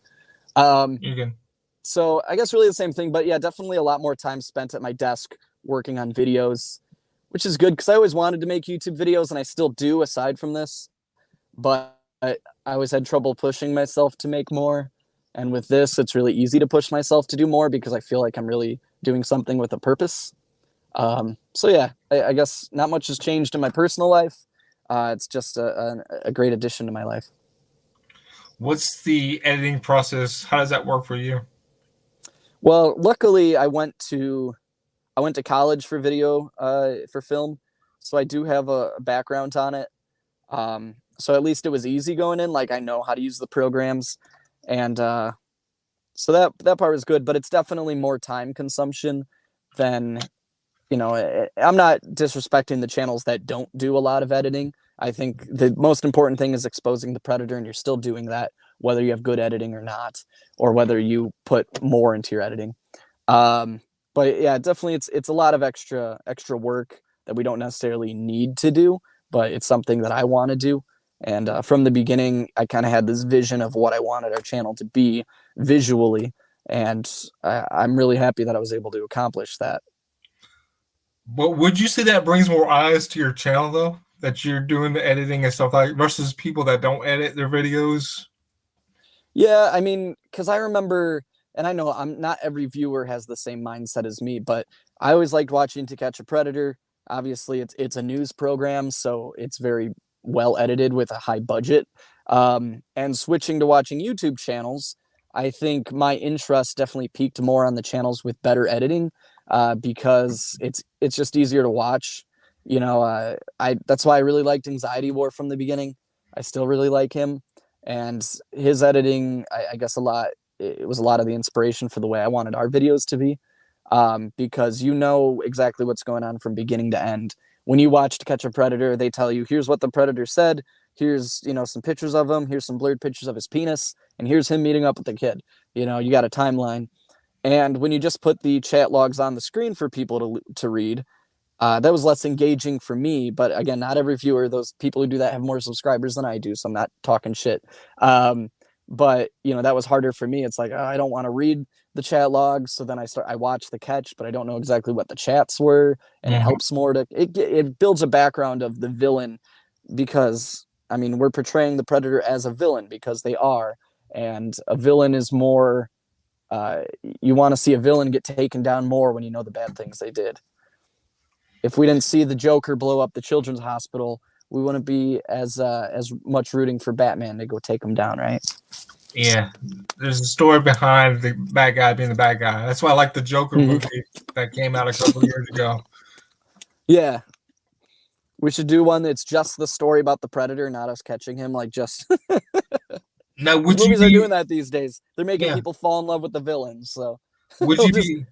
So I guess really the same thing, but yeah, definitely a lot more time spent at my desk working on videos, which is good because I always wanted to make YouTube videos, and I still do aside from this, but I always had trouble pushing myself to make more. And with this, it's really easy to push myself to do more because I feel like I'm really doing something with a purpose. So yeah, I guess not much has changed in my personal life. It's just a great addition to my life. What's the editing process? How does that work for you? Well, luckily I went to college for video, for film. So I do have a background on it. So at least it was easy going in. Like I know how to use the programs. And so that part was good, but it's definitely more time consumption than I'm not disrespecting the channels that don't do a lot of editing. I think the most important thing is exposing the predator, and you're still doing that, whether you have good editing or not, or whether you put more into your editing. But yeah, definitely it's a lot of extra work that we don't necessarily need to do, but it's something that I want to do. And from the beginning, I kind of had this vision of what I wanted our channel to be visually, and I'm really happy that I was able to accomplish that. But would you say that brings more eyes to your channel, though, that you're doing the editing and stuff like versus people that don't edit their videos? Yeah, I mean, because I remember, and I know I'm not every viewer has the same mindset as me, but I always liked watching To Catch a Predator. Obviously, it's a news program, so it's very well edited with a high budget. And switching to watching YouTube channels, I think my interest definitely peaked more on the channels with better editing, because it's just easier to watch. I that's why I really liked Anxiety War from the beginning. I still really like him, and his editing, I guess it was a lot of the inspiration for the way I wanted our videos to be, because you know exactly what's going on from beginning to end. When you watch To Catch a Predator, they tell you, here's what the predator said, here's some pictures of him, here's some blurred pictures of his penis, and here's him meeting up with the kid. You got a timeline. And when you just put the chat logs on the screen for people to read, that was less engaging for me. But again, not every viewer, those people who do that have more subscribers than I do, so I'm not talking shit. But that was harder for me. It's like, I don't want to read the chat logs, so then I watch the catch, but I don't know exactly what the chats were, and it helps more to it builds a background of the villain, because I mean, we're portraying the predator as a villain because they are, and a villain is more. You want to see a villain get taken down more when you know the bad things they did. If we didn't see the Joker blow up the children's hospital, we wouldn't be as much rooting for Batman to go take him down, right? Yeah, there's a story behind the bad guy being the bad guy. That's why I like the Joker movie that came out a couple years ago. Yeah, we should do one that's just the story about the predator, not us catching him. Like just now, movies are doing that these days. They're making people fall in love with the villains. So would you be?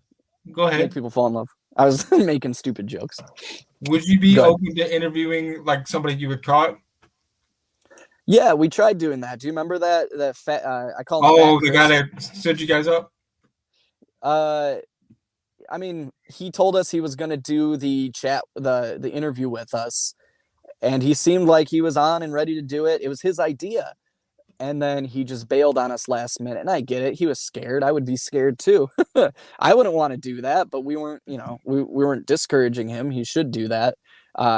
Go ahead. Make people fall in love. I was making stupid jokes. Would you be open to interviewing like somebody you had caught? Yeah, we tried doing that. Do you remember that fat? I call him. Oh, the guy that set you guys up. I mean, he told us he was going to do the chat, the interview with us, and he seemed like he was on and ready to do it. It was his idea, and then he just bailed on us last minute. And I get it; he was scared. I would be scared too. I wouldn't want to do that, but we weren't, we weren't discouraging him. He should do that,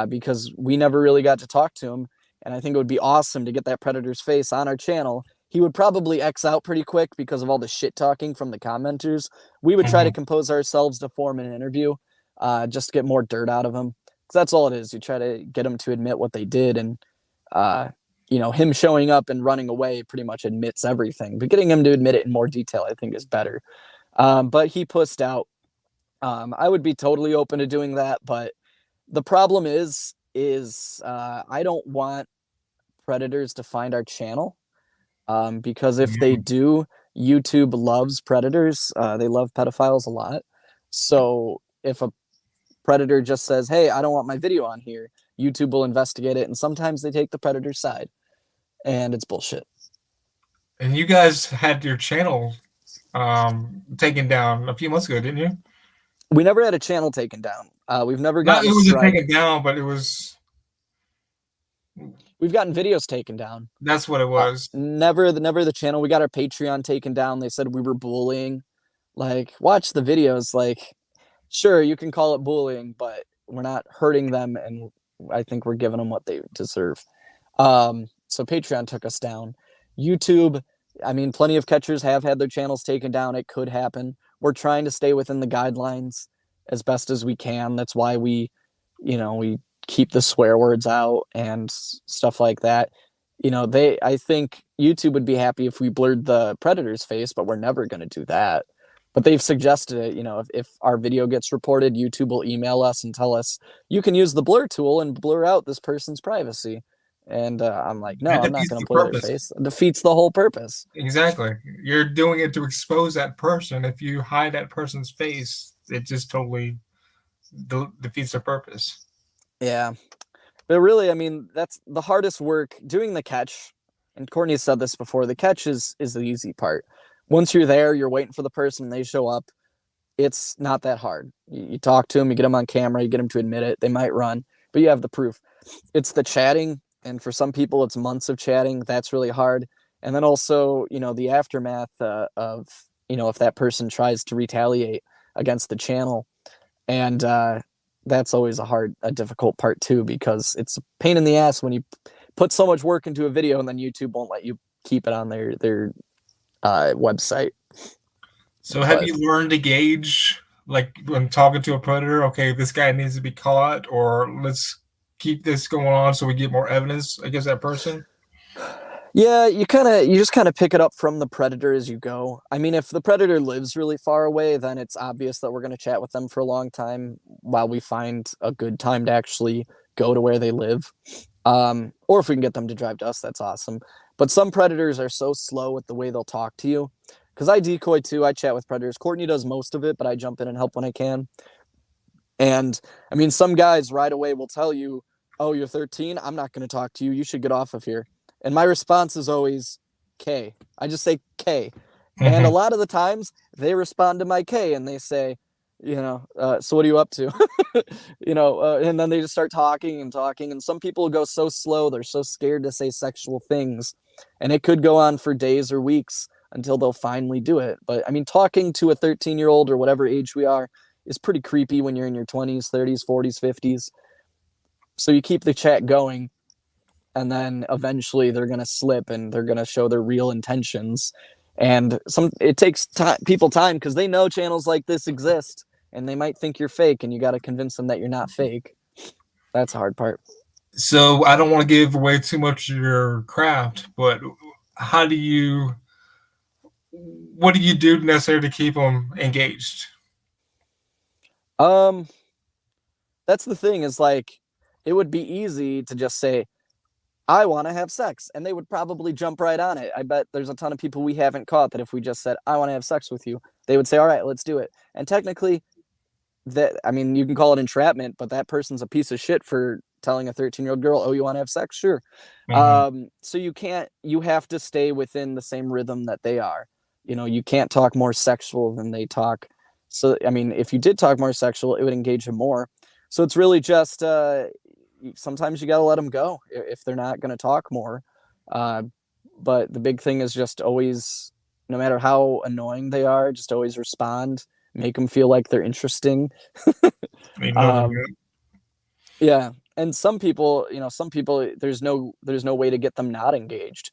because we never really got to talk to him. And I think it would be awesome to get that predator's face on our channel. He would probably X out pretty quick because of all the shit talking from the commenters. We would try to compose ourselves to form an interview, just to get more dirt out of him. Because that's all it is. You try to get them to admit what they did. And, him showing up and running away pretty much admits everything. But getting him to admit it in more detail, I think, is better. But he pussed out. I would be totally open to doing that. But the problem is I don't want predators to find our channel, because if they do, YouTube loves predators. They love pedophiles a lot. So if a predator just says, hey, I don't want my video on here, YouTube will investigate it, and sometimes they take the predator's side, and it's bullshit. And you guys had your channel taken down a few months ago, didn't you? We never had a channel taken down. We've never gotten. It wasn't taken down, but it was. We've gotten videos taken down. That's what it was. Never the channel. We got our Patreon taken down. They said we were bullying. Like, watch the videos. Like, sure, you can call it bullying, but we're not hurting them, and I think we're giving them what they deserve. So Patreon took us down. YouTube, I mean, plenty of catchers have had their channels taken down. It could happen. We're trying to stay within the guidelines as best as we can. That's why we keep the swear words out and stuff like that. I think YouTube would be happy if we blurred the predator's face, but we're never going to do that. But they've suggested it. If our video gets reported, YouTube will email us and tell us, you can use the blur tool and blur out this person's privacy. And I'm like, no, I'm not going to blur their face. It defeats the whole purpose. Exactly. You're doing it to expose that person. If you hide that person's face, it just totally defeats the purpose. Yeah. But really, I mean, that's the hardest work, doing the catch. And Courtney said this before, the catch is the easy part. Once you're there, you're waiting for the person, they show up. It's not that hard. You talk to them, you get them on camera, you get them to admit it. They might run, but you have the proof. It's the chatting. And for some people, it's months of chatting. That's really hard. And then also, the aftermath of, if that person tries to retaliate against the channel. And that's always a difficult part too, because it's a pain in the ass when you put so much work into a video and then YouTube won't let you keep it on their website. So have you learned to gauge, like when talking to a predator, okay, this guy needs to be caught, or let's keep this going on so we get more evidence against that person? Yeah, you just kind of pick it up from the predator as you go. I mean, if the predator lives really far away, then it's obvious that we're going to chat with them for a long time while we find a good time to actually go to where they live. Or if we can get them to drive to us, that's awesome. But some predators are so slow with the way they'll talk to you. Because I decoy too, I chat with predators. Courtney does most of it, but I jump in and help when I can. And I mean, some guys right away will tell you, oh, you're 13, I'm not going to talk to you, you should get off of here. And my response is always K. I just say K. And a lot of the times they respond to my K and they say, so what are you up to? And then they just start talking. And some people go so slow, they're so scared to say sexual things. And it could go on for days or weeks until they'll finally do it. But I mean, talking to a 13-year-old or whatever age we are is pretty creepy when you're in your 20s, 30s, 40s, 50s. So you keep the chat going, and then eventually they're going to slip and they're going to show their real intentions. And it takes people time because they know channels like this exist and they might think you're fake, and you got to convince them that you're not fake. That's the hard part. So I don't want to give away too much of your craft, but what do you do necessarily to keep them engaged? That's the thing, is like, it would be easy to just say, I want to have sex, and they would probably jump right on it. I bet there's a ton of people we haven't caught that if we just said, I want to have sex with you, they would say, all right, let's do it. And technically, you can call it entrapment, but that person's a piece of shit for telling a 13-year-old girl, oh, you want to have sex? Sure. So you have to stay within the same rhythm that they are. You can't talk more sexual than they talk. So, I mean, if you did talk more sexual, it would engage them more. So it's really just, sometimes you got to let them go if they're not going to talk more. But the big thing is just always, no matter how annoying they are, just always respond, make them feel like they're interesting. Yeah. And some people, there's no way to get them not engaged.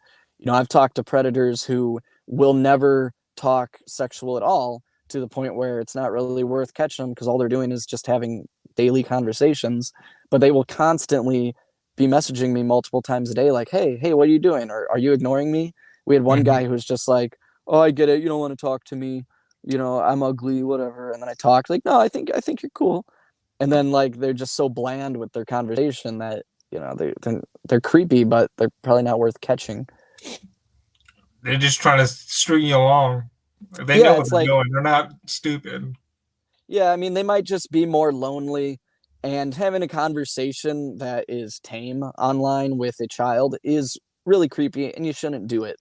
I've talked to predators who will never talk sexual at all, to the point where it's not really worth catching them because all they're doing is just having daily conversations, but they will constantly be messaging me multiple times a day, like, hey, what are you doing? Or are you ignoring me? We had one guy who was just like, oh, I get it, you don't want to talk to me, I'm ugly, whatever. And then I talked like, no, I think you're cool. And then like, they're just so bland with their conversation that, they're creepy, but they're probably not worth catching. They're just trying to string you along. They know what they're doing. They're not stupid. Yeah, I mean, they might just be more lonely, and having a conversation that is tame online with a child is really creepy, and you shouldn't do it.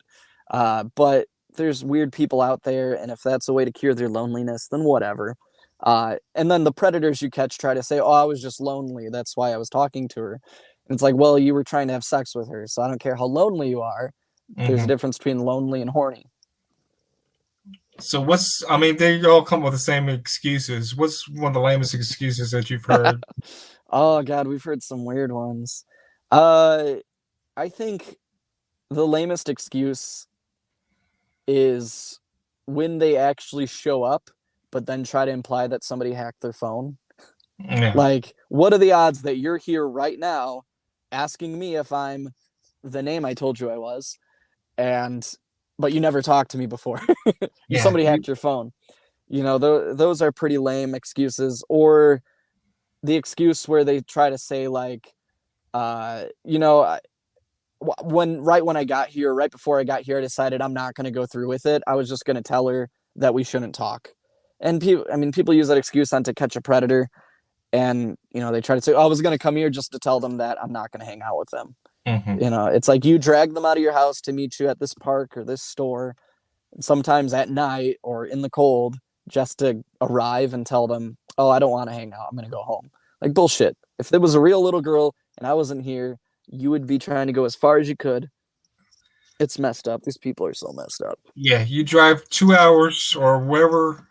But there's weird people out there, and if that's a way to cure their loneliness, then whatever. And then the predators you catch try to say, oh, I was just lonely, that's why I was talking to her. And it's like, well, you were trying to have sex with her, so I don't care how lonely you are. There's a difference between lonely and horny. So they all come with the same excuses. What's one of the lamest excuses that you've heard? Oh God, we've heard some weird ones. I think the lamest excuse is when they actually show up, but then try to imply that somebody hacked their phone. Yeah. Like, what are the odds that you're here right now asking me if I'm the name I told you I was, but you never talked to me before? Somebody hacked your phone. Those are pretty lame excuses. Or the excuse where they try to say like, when I got here, right before I got here, I decided I'm not going to go through with it. I was just going to tell her that we shouldn't talk. And people use that excuse on To Catch a Predator. And, they try to say, oh, I was going to come here just to tell them that I'm not going to hang out with them. Mm-hmm. It's like you drag them out of your house to meet you at this park or this store, sometimes at night or in the cold, just to arrive and tell them, oh, I don't want to hang out. I'm going to go home. Like, bullshit. If there was a real little girl and I wasn't here, you would be trying to go as far as you could. It's messed up. These people are so messed up. Yeah, you drive 2 hours or wherever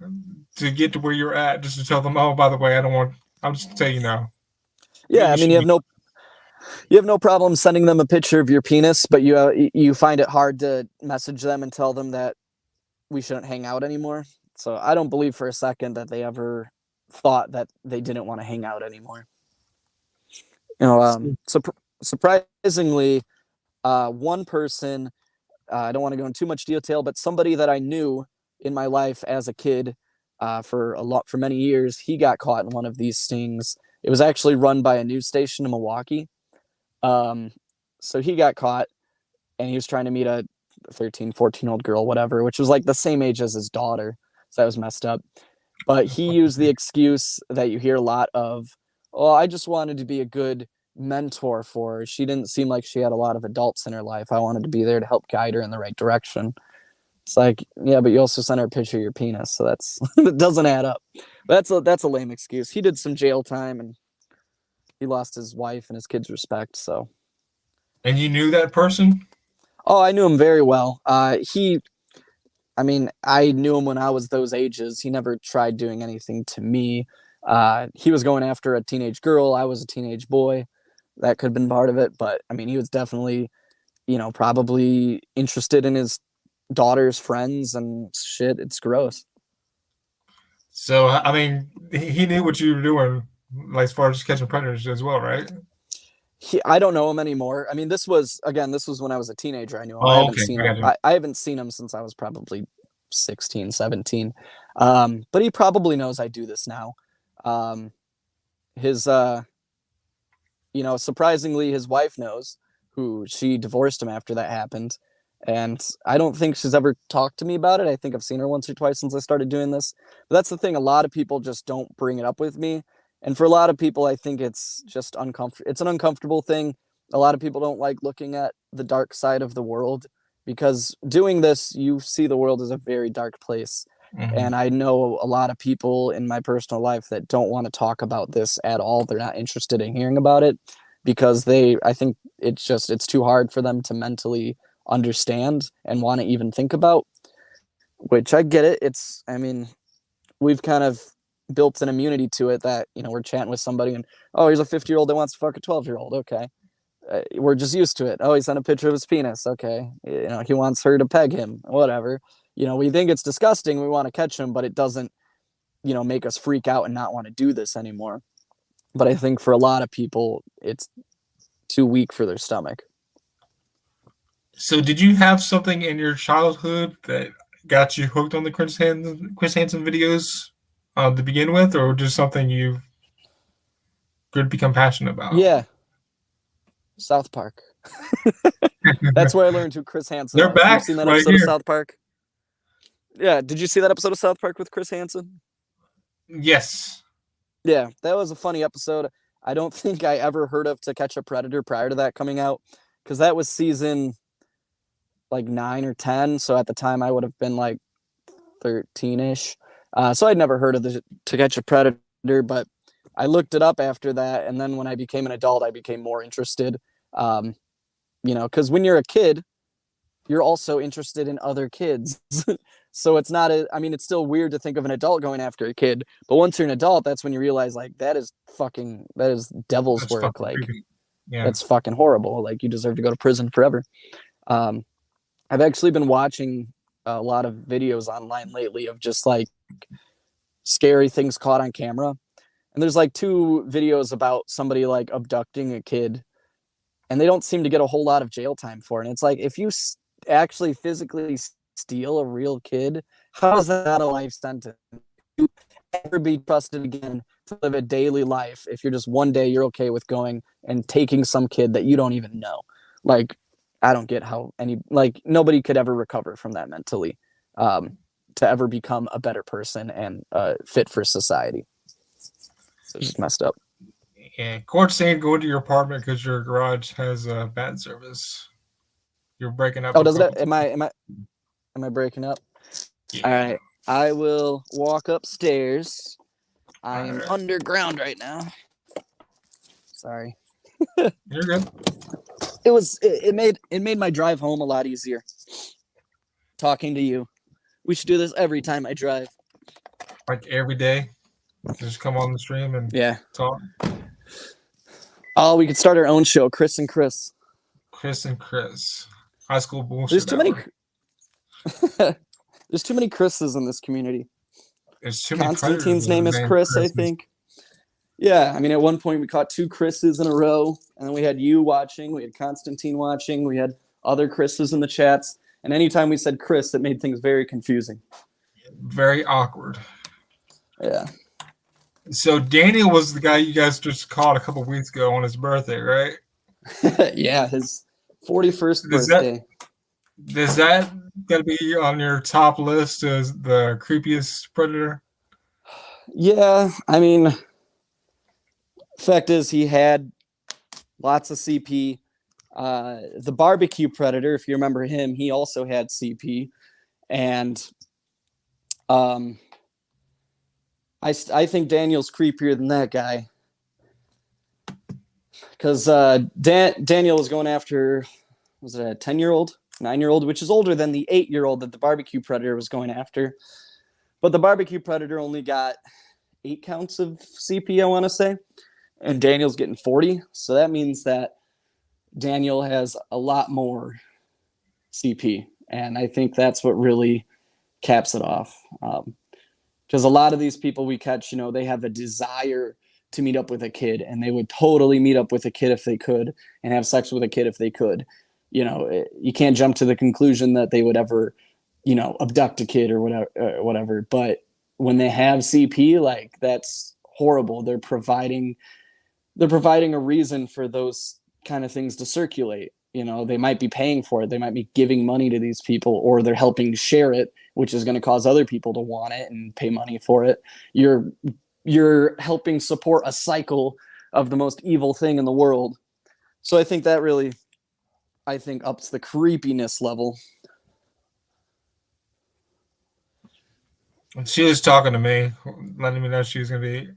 to get to where you're at just to tell them, oh, by the way, I'm just telling you now. Yeah, I mean, you have no problem sending them a picture of your penis, but you find it hard to message them and tell them that we shouldn't hang out anymore. So I don't believe for a second that they ever thought that they didn't want to hang out anymore. Surprisingly, one person, I don't want to go into too much detail, but somebody that I knew in my life as a kid for many years, he got caught in one of these stings. It was actually run by a news station in Milwaukee. So he got caught, and he was trying to meet a 13, 14-year-old girl, whatever, which was like the same age as his daughter. So that was messed up. But he used the excuse that you hear a lot of, oh, I just wanted to be a good mentor for her. She didn't seem like she had a lot of adults in her life. I wanted to be there to help guide her in the right direction. It's like, yeah, but you also sent her a picture of your penis, so that doesn't add up. But that's a lame excuse. He did some jail time, and he lost his wife and his kids' respect. So. And you knew that person? Oh, I knew him very well. I knew him when I was those ages. He never tried doing anything to me. He was going after a teenage girl. I was a teenage boy. That could have been part of it. But, I mean, he was definitely, probably interested in his daughter's friends and shit. It's gross. So, I mean, he knew what you were doing, like, as far as catching predators as well, right? I don't know him anymore. I mean, this was when I was a teenager. I knew him. Oh, I haven't seen him since I was probably 16, 17. But he probably knows I do this now. Surprisingly, his wife knows, who she divorced him after that happened. And I don't think she's ever talked to me about it. I think I've seen her once or twice since I started doing this. But that's the thing. A lot of people just don't bring it up with me. And for a lot of people, I think it's just uncomfortable. It's an uncomfortable thing. A lot of people don't like looking at the dark side of the world, because doing this, you see the world as a very dark place. Mm-hmm. And I know a lot of people in my personal life that don't want to talk about this at all. They're not interested in hearing about it because I think it's too hard for them to mentally understand and want to even think about, which I get it. We've kind of built an immunity to it that, we're chatting with somebody and, oh, here's a 50-year-old that wants to fuck a 12-year-old. Okay. We're just used to it. Oh, he sent a picture of his penis. Okay. He wants her to peg him, whatever. We think it's disgusting. We want to catch him, but it doesn't, make us freak out and not want to do this anymore. But I think for a lot of people, it's too weak for their stomach. So did you have something in your childhood that got you hooked on the Chris Hansen videos to begin with, or just something you could become passionate about? Yeah. South Park. That's where I learned who Chris Hansen They're was. back. Have you seen that episode of South Park? Yeah. Did you see that episode of South Park with Chris Hansen? Yes. Yeah, that was a funny episode. I don't think I ever heard of To Catch a Predator prior to that coming out, because that was season like 9 or 10. So at the time I would have been like 13-ish. So I'd never heard of the To Catch a Predator, but I looked it up after that. And then when I became an adult, I became more interested, because when you're a kid, you're also interested in other kids. So it's not it's still weird to think of an adult going after a kid, but once you're an adult, that's when you realize like that is devil's work. Like, that's fucking horrible. Like, you deserve to go to prison forever. I've actually been watching a lot of videos online lately of just like scary things caught on camera. And there's like 2 videos about somebody like abducting a kid, and they don't seem to get a whole lot of jail time for it. And it's like, if you actually physically steal a real kid, how is that not a life sentence? You ever be trusted again to live a daily life if you're just one day you're okay with going and taking some kid that you don't even know? Like, I don't get how nobody could ever recover from that mentally, to ever become a better person and fit for society. So it's just messed up. Yeah, court saying go into your apartment because your garage has bad service. You're breaking up. Oh, does it? Am I breaking up? Yeah. All right. I will walk upstairs. I am underground right now. Sorry. You're good. It made my drive home a lot easier. Talking to you. We should do this every time I drive. Like every day. Just come on the stream and talk. Oh, we could start our own show, Chris and Chris. Chris and Chris. High school bullshit. There's too many. There's too many Chris's in this community. There's too many. Constantine's name is Chris, I think. Yeah, I mean, at one point we caught 2 Chris's in a row, and then we had you watching, we had Constantine watching, we had other Chris's in the chats, and anytime we said Chris, it made things very confusing. Very awkward. Yeah. So Daniel was the guy you guys just called a couple weeks ago on his birthday, right? Yeah, his 41st birthday. Is that going to be on your top list as the creepiest predator? Yeah, I mean, fact is he had lots of CP. The barbecue predator, if you remember him, he also had CP. And I think Daniel's creepier than that guy. Because Daniel was going after, was it a 10-year-old, 9-year-old, which is older than the 8-year-old that the barbecue predator was going after. But the barbecue predator only got 8 counts of CP, I want to say. And Daniel's getting 40. So that means that Daniel has a lot more CP. And I think that's what really caps it off. Because a lot of these people we catch, you know, they have a desire to meet up with a kid, and they would totally meet up with a kid if they could and have sex with a kid if they could. You know, you can't jump to the conclusion that they would ever, you know, abduct a kid or whatever. But when they have CP, like, that's horrible. They're providing a reason for those kind of things to circulate. You know, they might be paying for it. They might be giving money to these people, or they're helping share it, which is going to cause other people to want it and pay money for it. You're helping support a cycle of the most evil thing in the world. So I think that really, ups the creepiness level. She was talking to me, letting me know she was going to be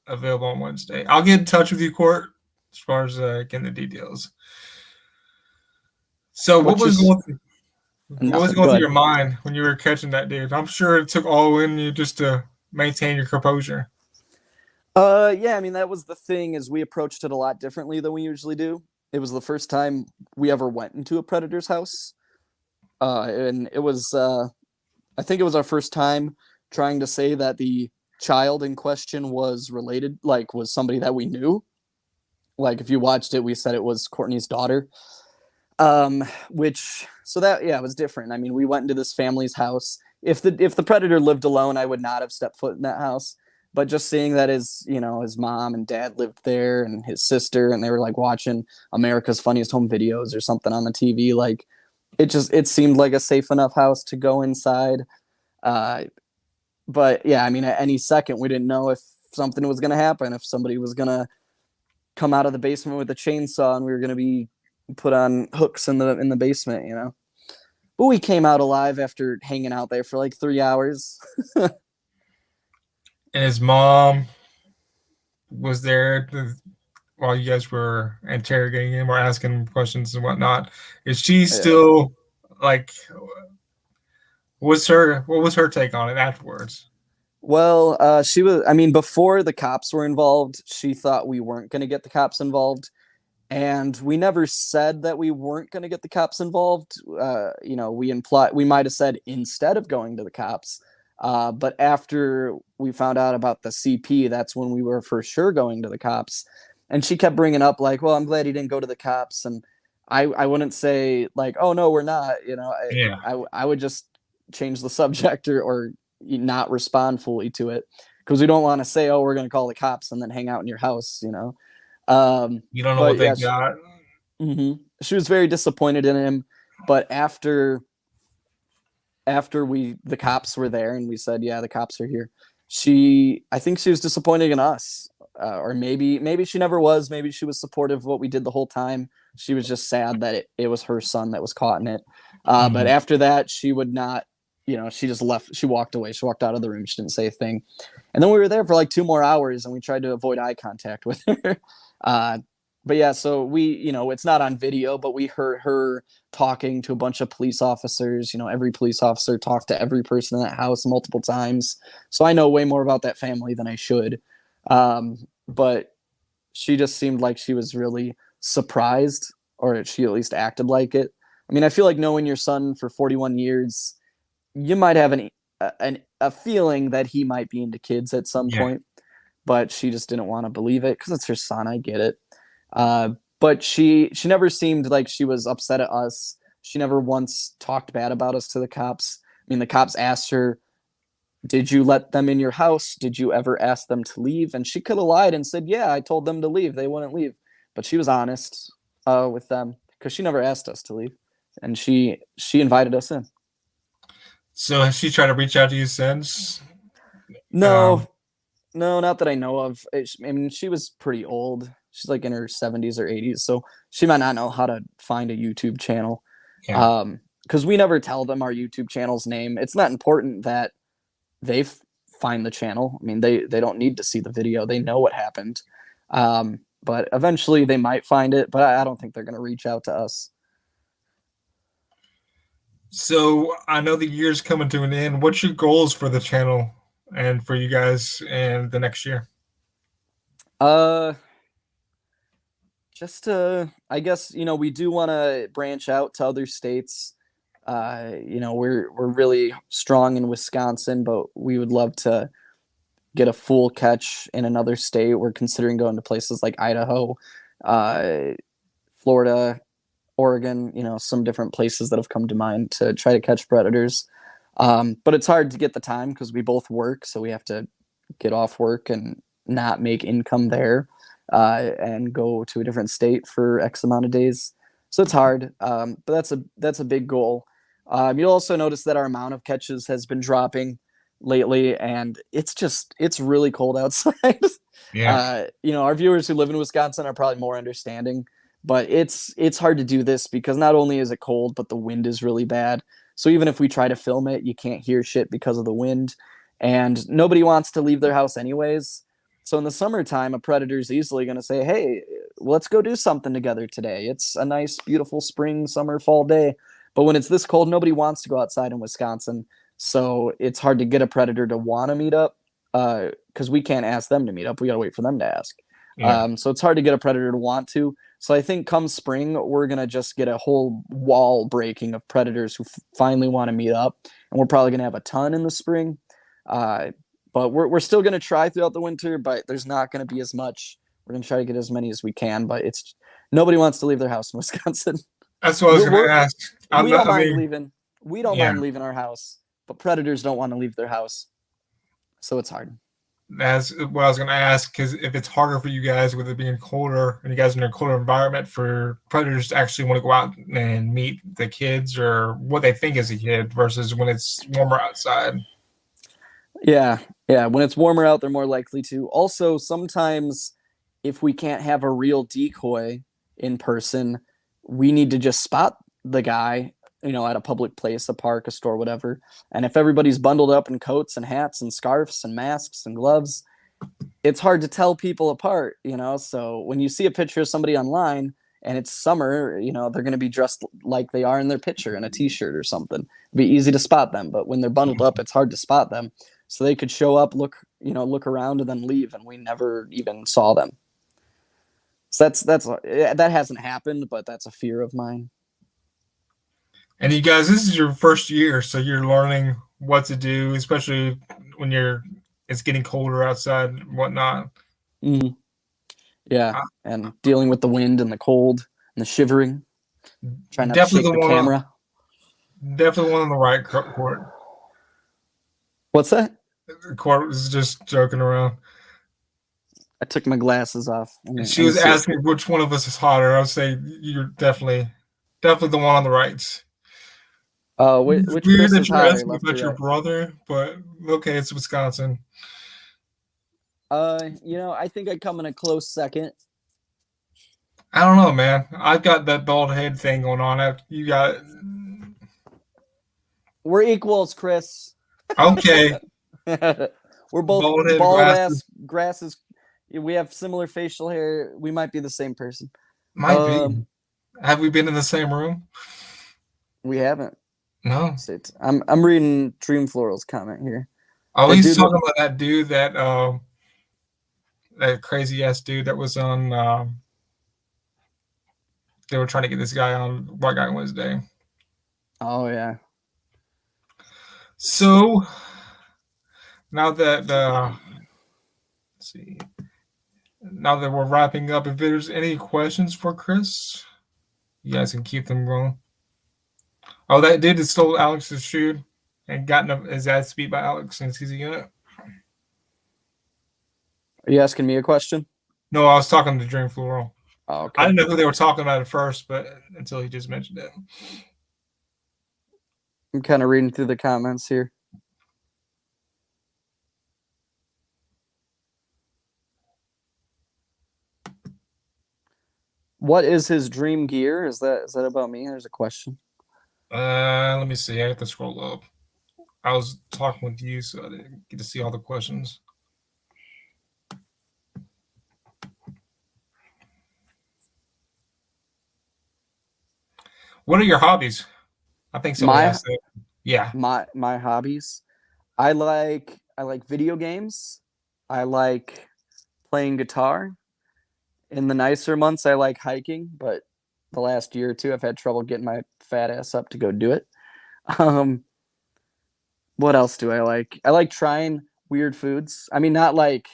available on Wednesday. I'll get in touch with you, Court, as far as getting the details. So what was going through your mind when you were catching that dude? I'm sure it took all in you just to maintain your composure. Yeah, I mean, that was the thing, is we approached it a lot differently than we usually do. It was the first time we ever went into a predator's house. And it was, I think it was our first time trying to say that the child in question was related, like, was somebody that we knew. Like, if you watched it, we said it was Courtney's daughter. So that, yeah, it was different. I mean, we went into this family's house. If the predator lived alone, I would not have stepped foot in that house. But just seeing that his mom and dad lived there, and his sister, and they were like watching America's Funniest Home Videos or something on the TV, like, it seemed like a safe enough house to go inside. But yeah, I mean, at any second, we didn't know if something was going to happen, if somebody was going to come out of the basement with a chainsaw and we were going to be put on hooks in the basement, you know. But we came out alive after hanging out there for like 3 hours. And his mom was there while you guys were interrogating him or asking him questions and whatnot. Is she still like? What was her take on it afterwards? Well, she was. I mean, before the cops were involved, she thought we weren't going to get the cops involved. And we never said that we weren't going to get the cops involved. You know, we might have said instead of going to the cops. But after we found out about the CP, that's when we were for sure going to the cops. And she kept bringing up, like, well, I'm glad he didn't go to the cops. And I wouldn't say, like, oh, no, we're not. You know, I would just change the subject or not respond fully to it, because we don't want to say, oh, we're going to call the cops and then hang out in your house, you know. You don't know what they got. She was very disappointed in him, but after the cops were there and we said, yeah, the cops are here, I think she was disappointed in us, or maybe she never was. Maybe she was supportive of what we did the whole time. She was just sad that it was her son that was caught in it. But after that, she would not. She just left. She walked away. She walked out of the room. She didn't say a thing. And then we were there for like 2 more hours, and we tried to avoid eye contact with her. But yeah, so it's not on video, but we heard her talking to a bunch of police officers. Every police officer talked to every person in that house multiple times. So I know way more about that family than I should. But she just seemed like she was really surprised, or she at least acted like it. I mean, I feel like knowing your son for 41 years, you might have a feeling that he might be into kids at some point, but she just didn't want to believe it because it's her son. I get it. But she never seemed like she was upset at us. She never once talked bad about us to the cops. I mean, the cops asked her, did you let them in your house? Did you ever ask them to leave? And she could have lied and said, yeah, I told them to leave. They wouldn't leave. But she was honest with them because she never asked us to leave. And she invited us in. So has she tried to reach out to you since? No, not that I know of. I mean, she was pretty old. She's like in her 70s or 80s, so she might not know how to find a YouTube channel. Because we never tell them our YouTube channel's name. It's not important that they find the channel. I mean, they don't need to see the video. They know what happened. But eventually they might find it, but I don't think they're going to reach out to us. So I know the year's coming to an end. What's your goals for the channel and for you guys in the next year? I guess, we do want to branch out to other states. We're really strong in Wisconsin, but we would love to get a full catch in another state. We're considering going to places like Idaho, Florida, Oregon, some different places that have come to mind to try to catch predators. But it's hard to get the time because we both work, so we have to get off work and not make income there, and go to a different state for X amount of days. So it's hard, but that's a big goal. You'll also notice that our amount of catches has been dropping lately, and it's really cold outside. Our viewers who live in Wisconsin are probably more understanding, but it's hard to do this because not only is it cold, but the wind is really bad. So even if we try to film it, you can't hear shit because of the wind, and nobody wants to leave their house anyways. So in the summertime, a predator is easily going to say, hey, let's go do something together today. It's a nice, beautiful spring, summer, fall day. But when it's this cold, nobody wants to go outside in Wisconsin. So it's hard to get a predator to want to meet up because we can't ask them to meet up. We got to wait for them to ask. So it's hard to get a predator to want to. So I think come spring, we're going to just get a whole wall breaking of predators who finally want to meet up. And we're probably going to have a ton in the spring. But we're still going to try throughout the winter, but there's not going to be as much. We're going to try to get as many as we can, but nobody wants to leave their house in Wisconsin. That's what I was going to ask. We don't mind leaving. We don't mind leaving our house, but predators don't want to leave their house. So it's hard. That's what I was going to ask, because if it's harder for you guys with it being colder and you guys are in a colder environment, for predators to actually want to go out and meet the kids or what they think is a kid versus when it's warmer outside. Yeah. When it's warmer out, they're more likely to. Also, sometimes if we can't have a real decoy in person, we need to just spot the guy, at a public place, a park, a store, whatever. And if everybody's bundled up in coats and hats and scarves and masks and gloves, it's hard to tell people apart, So when you see a picture of somebody online and it's summer, they're going to be dressed like they are in their picture in a t-shirt or something. It'd be easy to spot them, but when they're bundled up, it's hard to spot them. So they could show up, look around and then leave, and we never even saw them. So that hasn't happened, but that's a fear of mine. And you guys, this is your first year, so you're learning what to do, especially when it's getting colder outside and whatnot. Mm-hmm. Yeah, and dealing with the wind and the cold and the shivering. Trying not to shake the camera. Definitely one on the right court. What's that? The court was just joking around. I took my glasses off. She was asking which one of us is hotter. I would say you're definitely the one on the right. Which weird that you're asking about your brother, but okay, it's Wisconsin. I think I come in a close second. I don't know, man. I've got that bald head thing going on. You got. We're equals, Chris. Okay. We're both Bald head bald glasses. ass grasses. We have similar facial hair. We might be the same person. Might be. Have we been in the same room? We haven't. No. I'm reading Dream Floral's comment here. Oh, he's talking about that dude that crazy ass dude that was on. They were trying to get this guy on White Guy Wednesday. Oh yeah. So now that let's see, now that we're wrapping up, if there's any questions for Chris, you guys can keep them going. Oh, that dude that stole Alex's shoe and gotten his ass beat by Alex since he's a unit. Are you asking me a question? No, I was talking to Dream Floral. Oh, okay. I didn't know who they were talking about at first, but until he just mentioned it. I'm kind of reading through the comments here. What is his dream gear? Is that about me? There's a question. Let me see. I have to scroll up. I was talking with you, so I didn't get to see all the questions. What are your hobbies? I think so. Yeah. My hobbies. I like video games. I like playing guitar. In the nicer months, I like hiking, but the last year or two, I've had trouble getting my fat ass up to go do it. What else do I like? I like trying weird foods. I mean, not like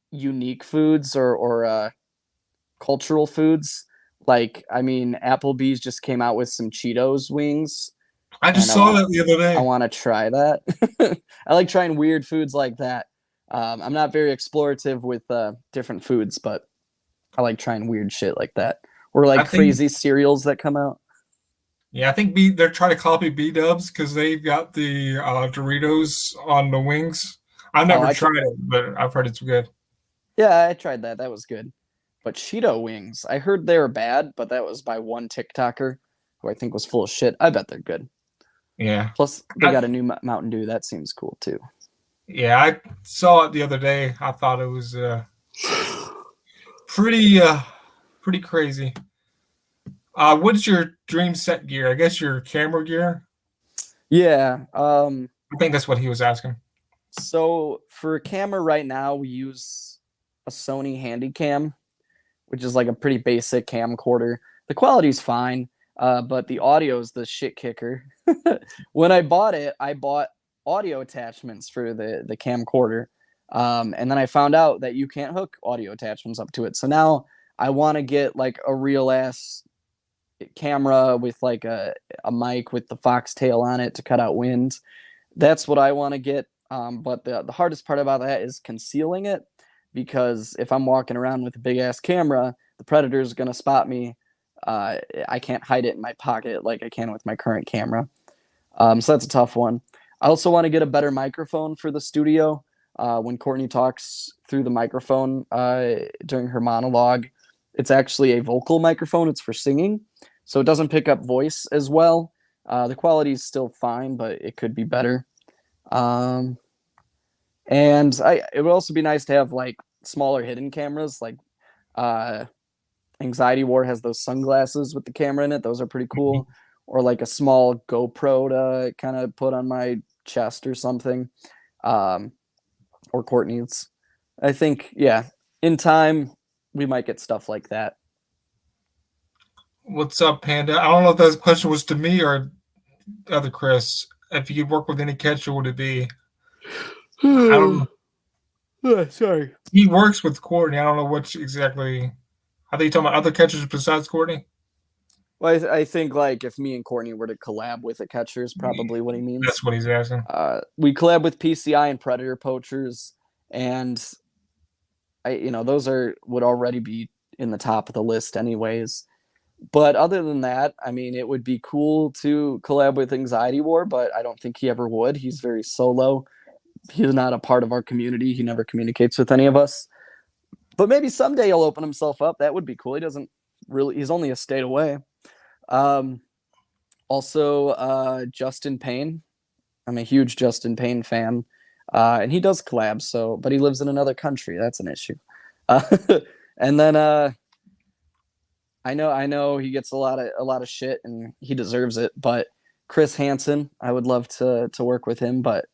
unique foods or cultural foods. Like, I mean, Applebee's just came out with some Cheetos wings. I just saw that the other day. I want to try that. I like trying weird foods like that. I'm not very explorative with different foods, but I like trying weird shit like that. Or like crazy cereals that come out. Yeah, I think they're trying to copy B-Dubs because they've got the Doritos on the wings. I've never tried it, but I've heard it's good. Yeah, I tried that. That was good. But Cheeto wings, I heard they were bad, but that was by one TikToker who I think was full of shit. I bet they're good. Yeah. Plus, they got a new Mountain Dew. That seems cool, too. Yeah, I saw it the other day. I thought it was pretty crazy. What's your dream set gear? I guess your camera gear? Yeah. I think that's what he was asking. So for a camera right now, we use a Sony Handycam, which is like a pretty basic camcorder. The quality's fine, but the audio is the shit kicker. When I bought it, I bought audio attachments for the camcorder. And then I found out that you can't hook audio attachments up to it. So now I want to get like a real ass camera with like a mic with the foxtail on it to cut out wind. That's what I want to get. But the hardest part about that is concealing it, because if I'm walking around with a big ass camera, the predator's going to spot me. I can't hide it in my pocket like I can with my current camera. So that's a tough one. I also want to get a better microphone for the studio. When Courtney talks through the microphone during her monologue, it's actually a vocal microphone. It's for singing, so it doesn't pick up voice as well. The quality is still fine, but it could be better. And it would also be nice to have like smaller hidden cameras. Like Anxiety War has those sunglasses with the camera in it. Those are pretty cool. Or like a small GoPro to kind of put on my chest or something. Or Courtney's. I think, yeah, in time, we might get stuff like that. What's up, Panda? I don't know if that question was to me or other Chris. If you could work with any catcher, would it be? I don't know. Sorry. He works with Courtney. I don't know what exactly. I think you're talking about other catchers besides Courtney. Well, I think like if me and Courtney were to collab with a catcher is probably what he means. That's what he's asking. We collab with PCI and Predator Poachers, and those would already be in the top of the list anyways. But other than that, I mean, it would be cool to collab with Anxiety War, but I don't think he ever would. He's very solo. he's not a part of our community. He never communicates with any of us. But maybe someday he'll open himself up. That would be cool. He doesn't really. He's only a state away. Um, also, Justin Payne. I'm a huge Justin Payne fan, and he does collabs. So, but he lives in another country. That's an issue. Uh, and then I know he gets a lot of shit, and he deserves it. But Chris Hansen, I would love to work with him, but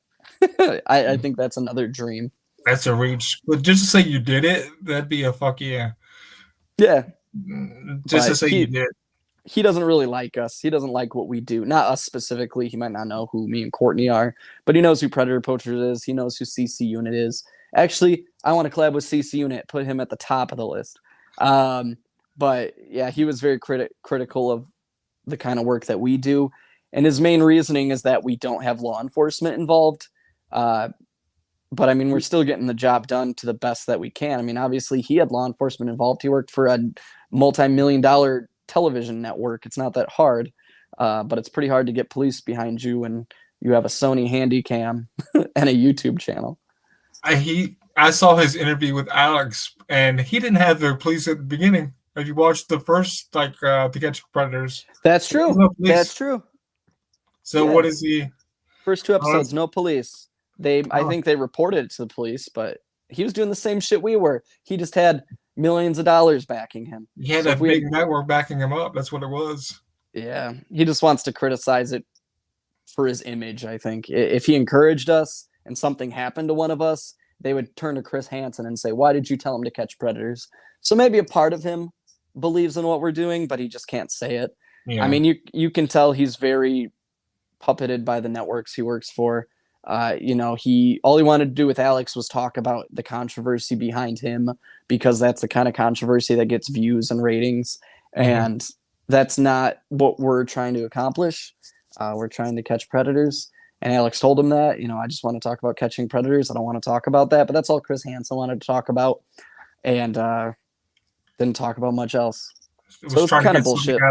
I think that's another dream. That's a reach. But just to say you did it, that'd be a fuck yeah. Yeah. Just to say you did. He doesn't really like us. He doesn't like what we do. Not us specifically. He might not know who me and Courtney are, but he knows who Predator Poachers is. He knows who CC Unit is. Actually, I want to collab with CC Unit, put him at the top of the list. But yeah, he was very critical of the kind of work that we do. And his main reasoning is that we don't have law enforcement involved. But I mean, we're still getting the job done to the best that we can. I mean, obviously, he had law enforcement involved. He worked for a multi-million-dollar television network. It's not that hard, but it's pretty hard to get police behind you when you have a Sony Handycam and a YouTube channel. I saw his interview with Alex, and he didn't have the police at the beginning. If you watched the first, To Catch Predators, that's true. That's true. So yeah. What is he? First 2 episodes, no police. I think they reported it to the police, but he was doing the same shit we were. He just had millions of dollars backing him. He had a big network backing him up. That's what it was. Yeah, he just wants to criticize it for his image, I think. If he encouraged us and something happened to one of us, they would turn to Chris Hansen and say, why did you tell him to catch predators? So maybe a part of him believes in what we're doing, but he just can't say it. Yeah. I mean, you can tell he's very puppeted by the networks he works for. All he wanted to do with Alex was talk about the controversy behind him, because that's the kind of controversy that gets views and ratings. Mm-hmm. And that's not what we're trying to accomplish. We're trying to catch predators. And Alex told him that, I just want to talk about catching predators. I don't want to talk about that, but that's all Chris Hansen wanted to talk about. And didn't talk about much else. So it's kind of bullshit.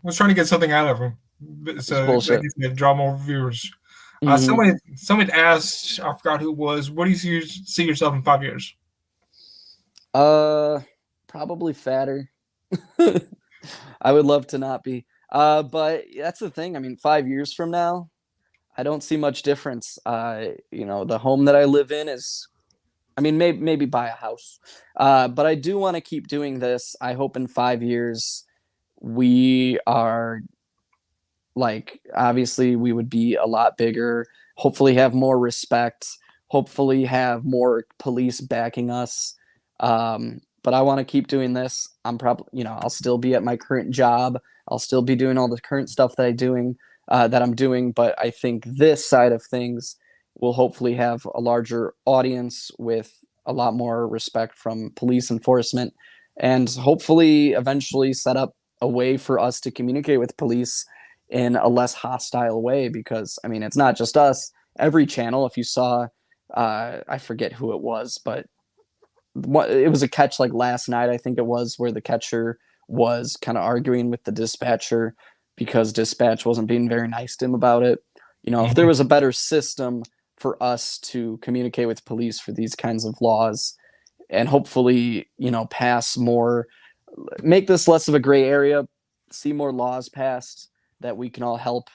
Was trying to get something out of him. So bullshit. Draw more viewers. Mm-hmm. Somebody asked, I forgot who it was, what do you see yourself in 5 years? Probably fatter. I would love to not be. But that's the thing. I mean, 5 years from now, I don't see much difference. The home that I live in is, maybe buy a house. But I do want to keep doing this. I hope in 5 years we are, obviously we would be a lot bigger, hopefully have more respect, hopefully have more police backing us. But I want to keep doing this. I'm probably, I'll still be at my current job. I'll still be doing all the current stuff that I'm doing. But I think this side of things will hopefully have a larger audience with a lot more respect from police enforcement, and hopefully eventually set up a way for us to communicate with police in a less hostile way. Because, it's not just us. Every channel, if you saw, I forget who it was, but it was a catch last night, I think it was, where the catcher was kind of arguing with the dispatcher because dispatch wasn't being very nice to him about it. If there was a better system for us to communicate with police for these kinds of laws, and hopefully, pass more, make this less of a gray area, see more laws passed that we can all help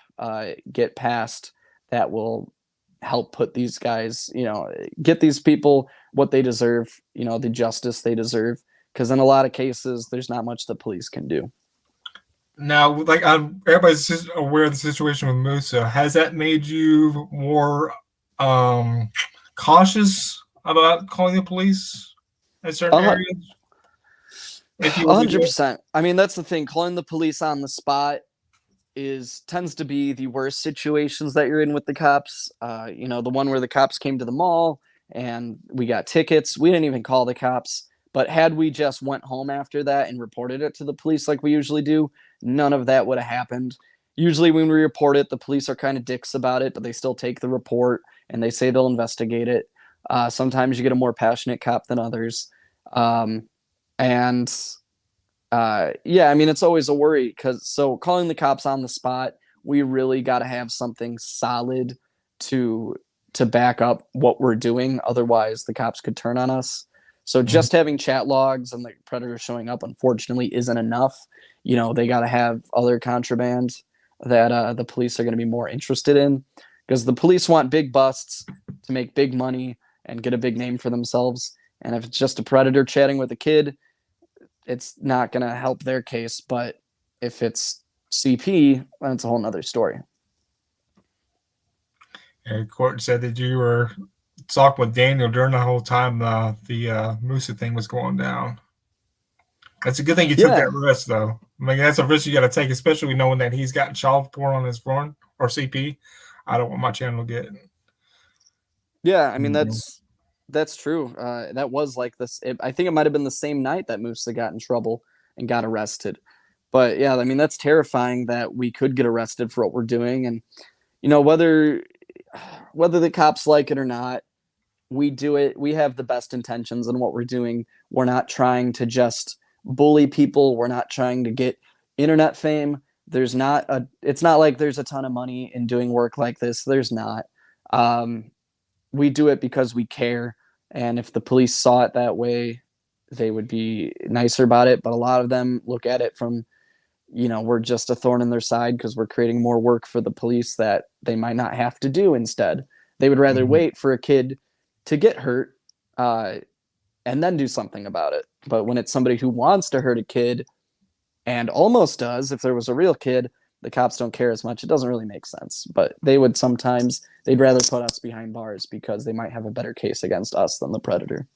get passed, that will help put these guys, get these people what they deserve, the justice they deserve. Because in a lot of cases, there's not much the police can do. Now, everybody's aware of the situation with Musa. Has that made you more cautious about calling the police in certain areas? 100%. That's the thing. Calling the police on the spot tends to be the worst situations that you're in with the cops. The one where the cops came to the mall and we got tickets. We didn't even call the cops. But had we just went home after that and reported it to the police like we usually do, none of that would have happened. Usually when we report it, the police are kind of dicks about it, but they still take the report and they say they'll investigate it. Sometimes you get a more passionate cop than others. It's always a worry, so calling the cops on the spot, we really got to have something solid to to back up what we're doing. Otherwise, the cops could turn on us. So just having chat logs and the predator showing up, unfortunately, isn't enough. They got to have other contraband that the police are going to be more interested in, because the police want big busts to make big money and get a big name for themselves. And if it's just a predator chatting with a kid, it's not going to help their case. But if it's CP, then it's a whole nother story. And court said that you were talking with Daniel during the whole time the Musa thing was going down. That's a good thing you took that risk, though. I mean, that's a risk you got to take, especially knowing that he's got child support on his phone or CP. I don't want my channel to get. Yeah, I mean, that's true. That was like this. I think it might have been the same night that Musa got in trouble and got arrested. But yeah, I mean, that's terrifying that we could get arrested for what we're doing. And, whether the cops like it or not, we do it. We have the best intentions in what we're doing. We're not trying to just bully people. We're not trying to get internet fame. It's not like there's a ton of money in doing work like this. There's not. We do it because we care. And if the police saw it that way, they would be nicer about it. But a lot of them look at it from, we're just a thorn in their side because we're creating more work for the police that they might not have to do instead. They would rather wait for a kid to get hurt and then do something about it. But when it's somebody who wants to hurt a kid and almost does, if there was a real kid, the cops don't care as much. It doesn't really make sense. But they'd rather put us behind bars because they might have a better case against us than the predator.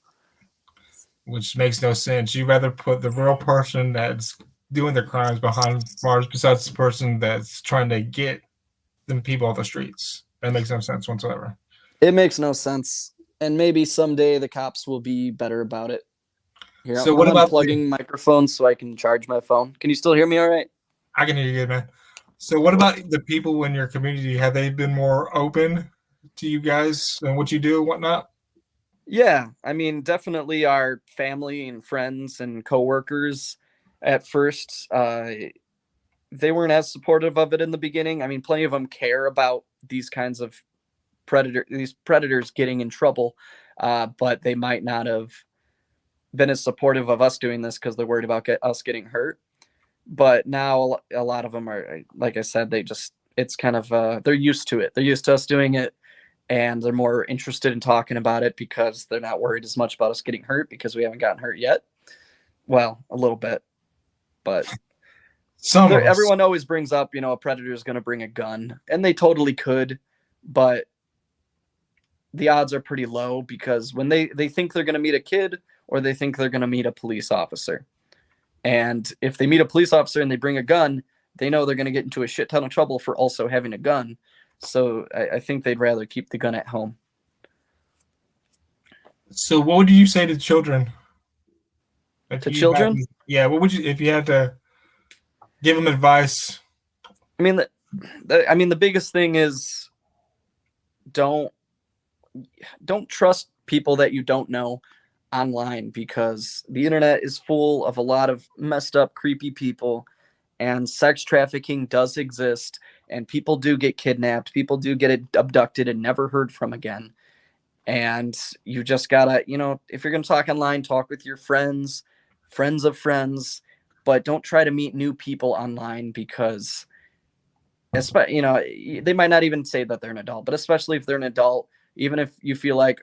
Which makes no sense. You'd rather put the real person that's doing the crimes behind bars besides the person that's trying to get them people off the streets. That makes no sense whatsoever. It makes no sense. And maybe someday the cops will be better about it. Here, so what about plugging microphones so I can charge my phone? Can you still hear me all right? I can hear you good, man. So what about the people in your community? Have they been more open to you guys and what you do and whatnot? Yeah, I mean, definitely our family and friends and coworkers at first, they weren't as supportive of it in the beginning. I mean, plenty of them care about these kinds of predators getting in trouble, but they might not have been as supportive of us doing this because they're worried about us getting hurt. But now a lot of them are, like I said, it's kind of, they're used to it. They're used to us doing it, and they're more interested in talking about it because they're not worried as much about us getting hurt because we haven't gotten hurt yet. Well, a little bit, but everyone always brings up, a predator is going to bring a gun, and they totally could, but the odds are pretty low because when they think they're going to meet a kid or they think they're going to meet a police officer. And if they meet a police officer and they bring a gun, they know they're going to get into a shit ton of trouble for also having a gun. So I think they'd rather keep the gun at home. So what would you say to children? To children? What would you, if you had to give them advice? I mean, the biggest thing is don't trust people that you don't know online, because the internet is full of a lot of messed up, creepy people, and sex trafficking does exist, and people do get kidnapped, people do get abducted and never heard from again. And you just gotta, if you're gonna talk online, talk with your friends of friends, but don't try to meet new people online, because they might not even say that they're an adult, but especially if they're an adult, even if you feel like,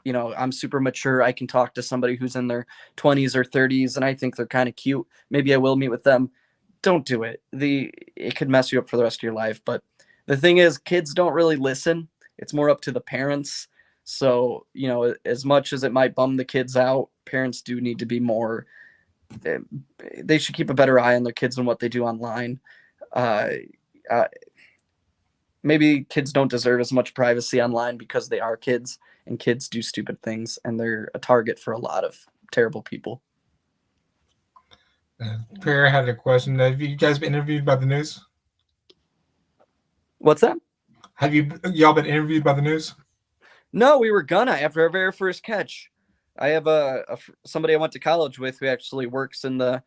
I'm super mature, I can talk to somebody who's in their 20s or 30s and I think they're kind of cute, maybe I will meet with them. Don't do it. It could mess you up for the rest of your life. But the thing is, kids don't really listen. It's more up to the parents. So, as much as it might bum the kids out, parents do need to be more, they should keep a better eye on their kids and what they do online. Maybe kids don't deserve as much privacy online because they are kids, and kids do stupid things, and they're a target for a lot of terrible people. Pierre had a question. Have you guys been interviewed by the news? What's that? Have y'all been interviewed by the news? No, we were gonna after our very first catch. I have somebody I went to college with who actually works in the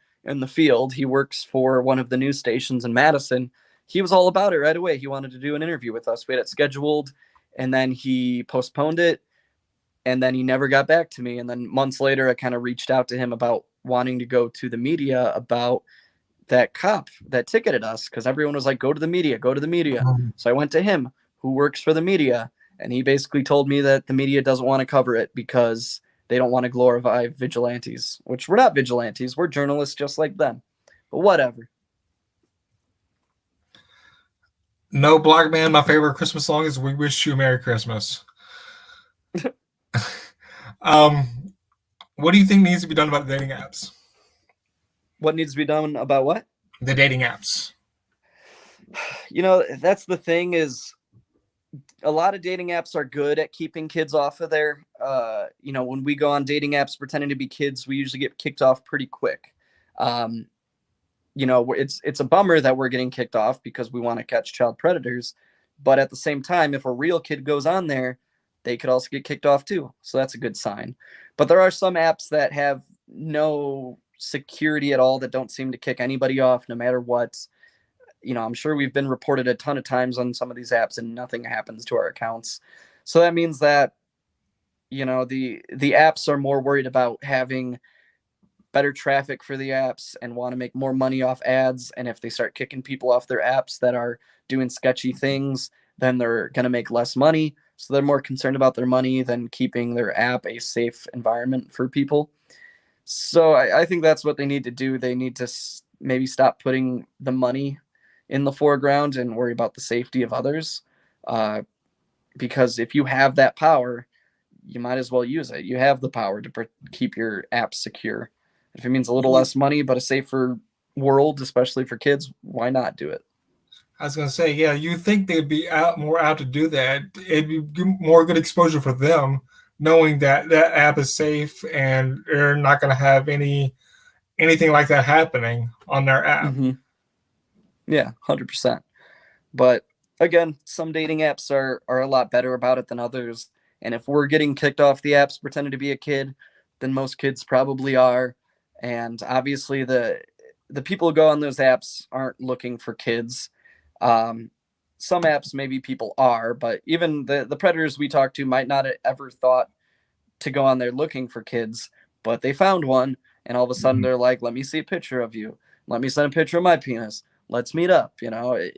field. He works for one of the news stations in Madison. He was all about it right away. He wanted to do an interview with us. We had it scheduled, and then he postponed it, and then he never got back to me. And then months later, I kind of reached out to him about wanting to go to the media about that cop that ticketed us, because everyone was like, go to the media, go to the media. So I went to him, who works for the media, and he basically told me that the media doesn't want to cover it because they don't want to glorify vigilantes, which we're not vigilantes. We're journalists just like them. But whatever. No Black Man, my favorite Christmas song is We Wish You a Merry Christmas. What do you think needs to be done about the dating apps? What needs to be done about what? The dating apps. You know, that's the thing, is a lot of dating apps are good at keeping kids off of there. You know, when we go on dating apps pretending to be kids, we usually get kicked off pretty quick. You know, it's a bummer that we're getting kicked off because we want to catch child predators. But at the same time, if a real kid goes on there, they could also get kicked off too. So that's a good sign. But there are some apps that have no security at all, that don't seem to kick anybody off no matter what. You know, I'm sure we've been reported a ton of times on some of these apps and nothing happens to our accounts. So that means that, you know, the apps are more worried about having better traffic for the apps and want to make more money off ads. And if they start kicking people off their apps that are doing sketchy things, then they're going to make less money. So they're more concerned about their money than keeping their app a safe environment for people. So I think that's what they need to do. They need to maybe stop putting the money in the foreground and worry about the safety of others. Because if you have that power, you might as well use it. You have the power to keep your app secure. If it means a little less money but a safer world, especially for kids, why not do it? I was going to say, yeah, you think they'd be more out to do that. It'd be more good exposure for them, knowing that that app is safe and they're not going to have anything like that happening on their app. Mm-hmm. Yeah, 100%. But again, some dating apps are a lot better about it than others. And if we're getting kicked off the apps pretending to be a kid, then most kids probably are. And obviously the people who go on those apps aren't looking for kids. Some apps maybe people are, but even the predators we talk to might not have ever thought to go on there looking for kids, but they found one, and all of a sudden they're like, let me see a picture of you. Let me send a picture of my penis. Let's meet up. You know,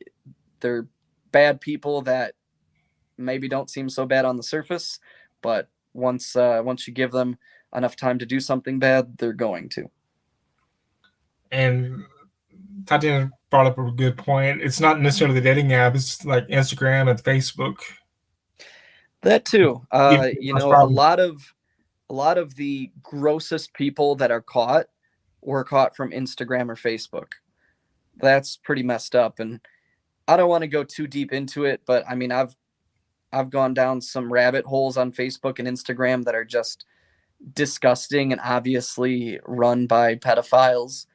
they're bad people that maybe don't seem so bad on the surface, but once you give them enough time to do something bad, they're going to. And Tatiana brought up a good point. It's not necessarily the dating app. It's like Instagram and Facebook. That too. You know, a lot of the grossest people that are caught were caught from Instagram or Facebook. That's pretty messed up. And I don't want to go too deep into it, but I mean, I've gone down some rabbit holes on Facebook and Instagram that are just disgusting and obviously run by pedophiles.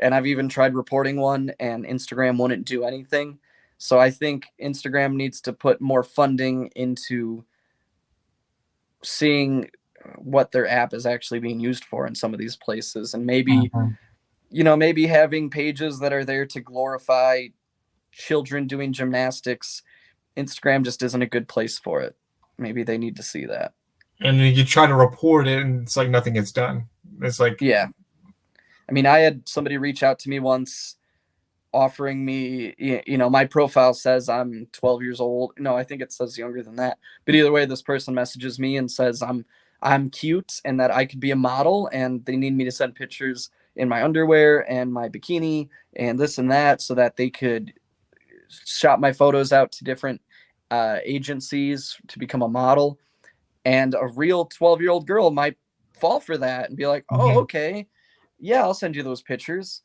And I've even tried reporting one, and Instagram wouldn't do anything. So I think Instagram needs to put more funding into seeing what their app is actually being used for in some of these places. And maybe, you know, maybe having pages that are there to glorify children doing gymnastics. Instagram just isn't a good place for it. Maybe they need to see that. And you try to report it, and it's like nothing gets done. It's like, yeah. I mean, I had somebody reach out to me once offering me, you know, my profile says I'm 12 years old. No, I think it says younger than that. But either way, this person messages me and says I'm cute and that I could be a model, and they need me to send pictures in my underwear and my bikini and this and that so that they could shop my photos out to different agencies to become a model. And a real 12-year-old girl might fall for that and be like, oh, okay. Yeah, I'll send you those pictures.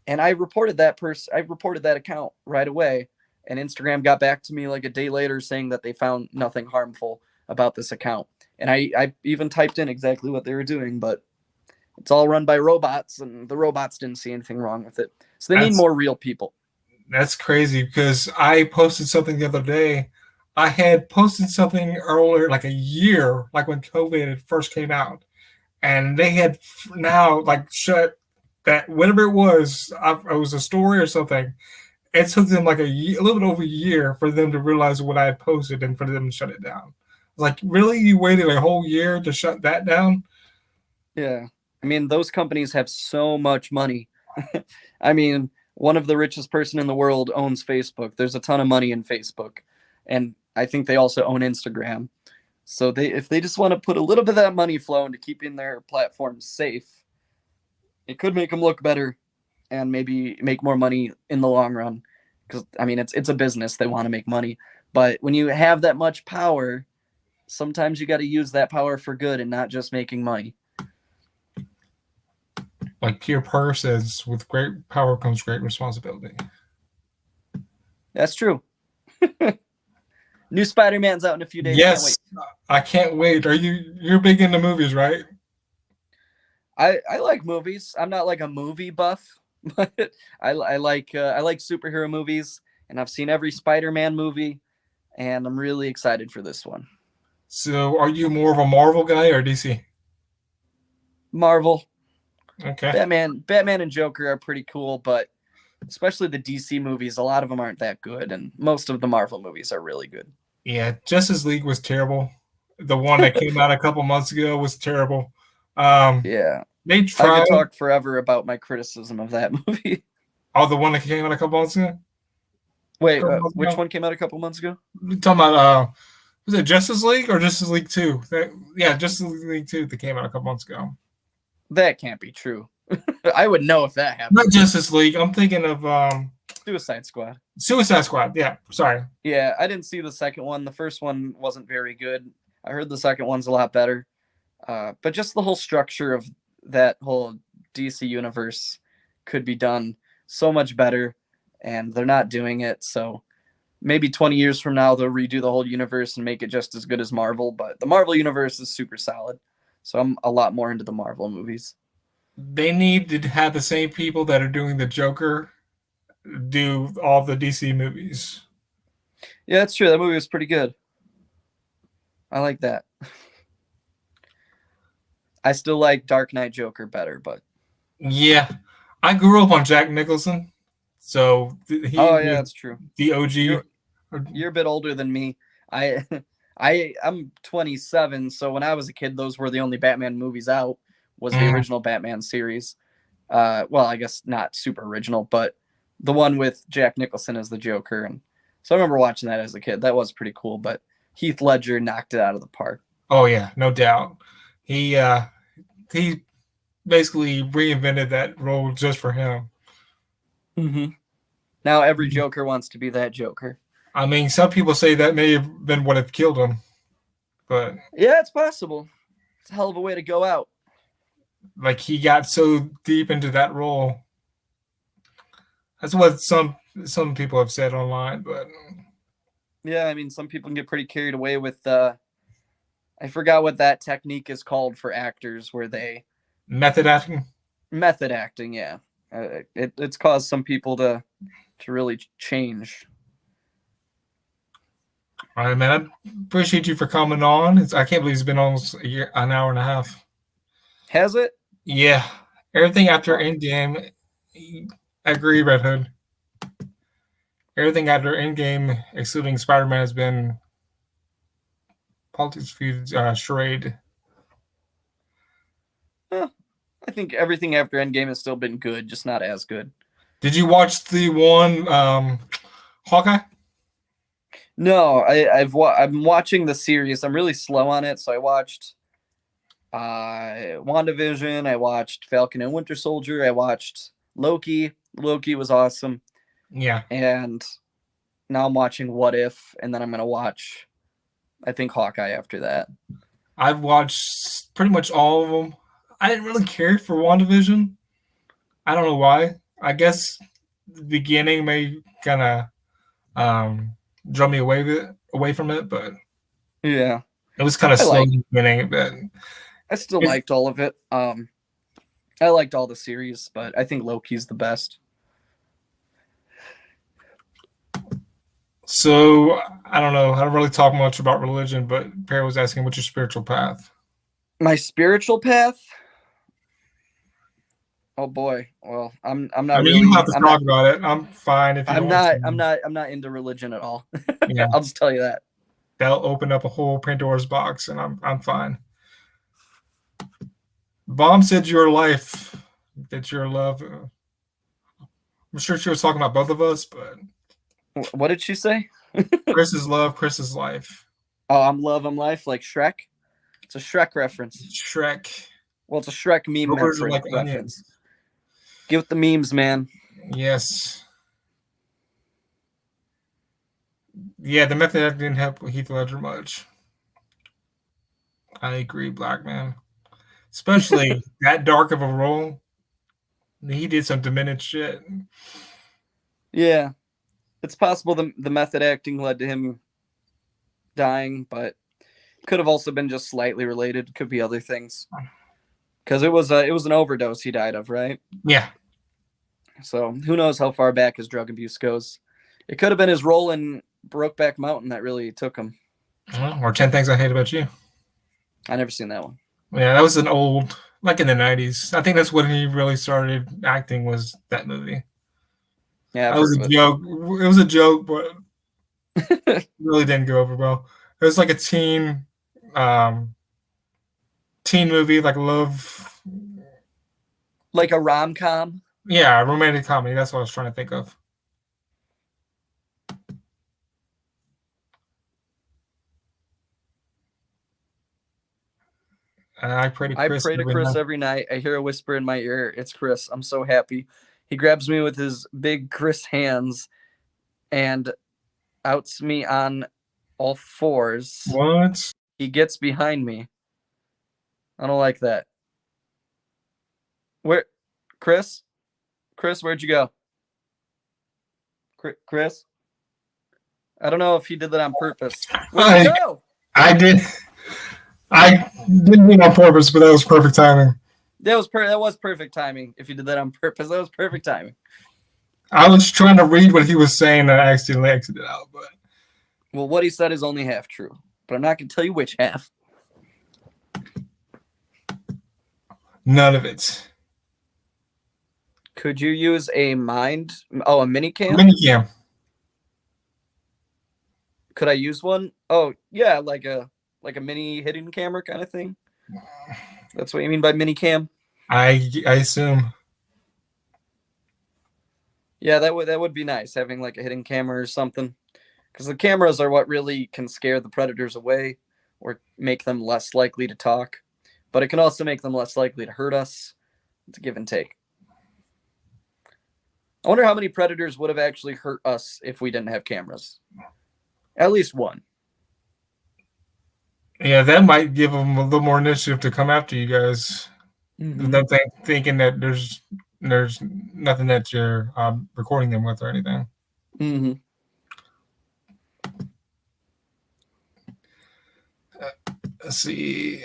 And I reported that account right away. And Instagram got back to me like a day later saying that they found nothing harmful about this account. And I even typed in exactly what they were doing, but it's all run by robots, and the robots didn't see anything wrong with it. So they need more real people. That's crazy, because I posted something the other day. I had posted something earlier, like a year, like when COVID first came out. And they had now like shut that, whatever it was a story or something. it took them like a little bit over a year for them to realize what I had posted and for them to shut it down. Like, really? You waited a whole year to shut that down? Yeah. I mean, those companies have so much money. I mean, one of the richest person in the world owns Facebook. There's a ton of money in Facebook. And I think they also own Instagram. So if they just want to put a little bit of that money flow into keeping their platforms safe, it could make them look better and maybe make more money in the long run. Because, I mean, it's a business. They want to make money. But when you have that much power, sometimes you got to use that power for good and not just making money. Like Peter Parker says, with great power comes great responsibility. That's true. New Spider-Man's out in a few days. Yes, I can't wait. You're big into movies, right? I like movies. I'm not like a movie buff, but I like superhero movies, and I've seen every Spider-Man movie, and I'm really excited for this one. So, are you more of a Marvel guy or DC? Marvel. Okay. Batman and Joker are pretty cool, but especially the DC movies, a lot of them aren't that good, and most of the Marvel movies are really good. Yeah, Justice League was terrible. The one that came out a couple months ago was terrible. Yeah. They tried. I could talk forever about my criticism of that movie. Oh, the one that came out a couple months ago? Wait, which one came out a couple months ago? You're talking about, was it Justice League or Justice League 2? Justice League 2 that came out a couple months ago. That can't be true. I would know if that happened. Not Justice League. I'm thinking of Suicide Squad. Suicide Squad. Yeah, sorry. Yeah, I didn't see the second one. The first one wasn't very good. I heard the second one's a lot better. But just the whole structure of that whole DC universe could be done so much better, and they're not doing it. So maybe 20 years from now, they'll redo the whole universe and make it just as good as Marvel. But the Marvel universe is super solid. So I'm a lot more into the Marvel movies. They need to have the same people that are doing the Joker do all the DC movies. Yeah, that's true. That movie was pretty good. I like that. I still like Dark Knight Joker better, but yeah, I grew up on Jack Nicholson, so that's true. The OG. You're a bit older than me. I'm 27, so when I was a kid, those were the only Batman movies out. Was the original Batman series. Well, I guess not super original, but the one with Jack Nicholson as the Joker. And so I remember watching that as a kid. That was pretty cool, but Heath Ledger knocked it out of the park. Oh yeah, no doubt. He basically reinvented that role just for him. Mm-hmm. Now every Joker wants to be that Joker. I mean, some people say that may have been what have killed him, but yeah, it's possible. It's a hell of a way to go out. Like, he got so deep into that role. That's what some people have said online, but yeah, I mean, some people can get pretty carried away with I forgot what that technique is called for actors, where they method acting. Method acting, yeah. It's caused some people to really change. All right, man. I appreciate you for coming on. I can't believe it's been almost an hour and a half. Has it? Yeah. Everything after Endgame, I agree, Red Hood. Everything after Endgame, excluding Spider-Man, has been politics feud charade. I think everything after Endgame has still been good, just not as good. Did you watch the one Hawkeye? No, I'm watching the series. I'm really slow on it, so I watched WandaVision. I watched Falcon and Winter Soldier. I watched Loki. Loki was awesome. Yeah. And now I'm watching What If, and then I'm going to watch, I think, Hawkeye after that. I've watched pretty much all of them. I didn't really care for WandaVision. I don't know why. I guess the beginning may kind of draw me away from it, but yeah, it was kind of slow in the beginning. But I still liked all of it. I liked all the series, but I think Loki's the best. So I don't know. I don't really talk much about religion, but Perry was asking, "What's your spiritual path?" My spiritual path? Oh boy. Well, I'm I not mean, you really. don't have to I'm talk not. about it. I'm fine if you I'm don't want not. to. I'm not into religion at all. Yeah, I'll just tell you that. that'll open up a whole Pandora's box, and I'm fine. Bomb said your life, that your love. I'm sure she was talking about both of us, but What did she say? Chris's love, Chris's life. Oh, I'm love, I'm life, like Shrek. It's a Shrek reference. Shrek. Well, it's a Shrek meme Rovers are reference. like onions. Get with the memes, man. Yes. Yeah, the method act didn't help Heath Ledger much. I agree, Black Man. Especially that dark of a role. He did some diminished shit. Yeah, it's possible the method acting led to him dying, but could have also been just slightly related. Could be other things. Because it was an overdose he died of, right? Yeah. So who knows how far back his drug abuse goes. It could have been his role in Brokeback Mountain that really took him. Or 10 Things I Hate About You. I never seen that one. Yeah, that was an old, like in the 90s. I think that's when he really started acting, was that movie. Yeah, that was a joke. It was a joke, but it really didn't go over well. It was like a teen movie, like love. Like a rom-com? Yeah, romantic comedy. That's what I was trying to think of. I pray to Chris every night. I hear a whisper in my ear. It's Chris. I'm so happy. He grabs me with his big Chris hands and outs me on all fours. What? He gets behind me. I don't like that. Where, Chris? Chris, where'd you go? Chris? I don't know if he did that on purpose. Where'd you go? I didn't mean on purpose, but that was perfect timing. That was perfect timing. If you did that on purpose, that was perfect timing. I was trying to read what he was saying and I accidentally exited out. But well, what he said is only half true, but I'm not going to tell you which half. None of it. Could you use a minicam? Minicam. Could I use one? Oh, yeah, like a mini hidden camera kind of thing. That's what you mean by minicam? I assume. Yeah, that would be nice, having like a hidden camera or something. Because the cameras are what really can scare the predators away or make them less likely to talk. But it can also make them less likely to hurt us. It's a give and take. I wonder how many predators would have actually hurt us if we didn't have cameras. At least one. Yeah, that might give them a little more initiative to come after you guys. Mm-hmm. Them thinking that there's nothing that you're recording them with or anything. Mm-hmm. Let's see.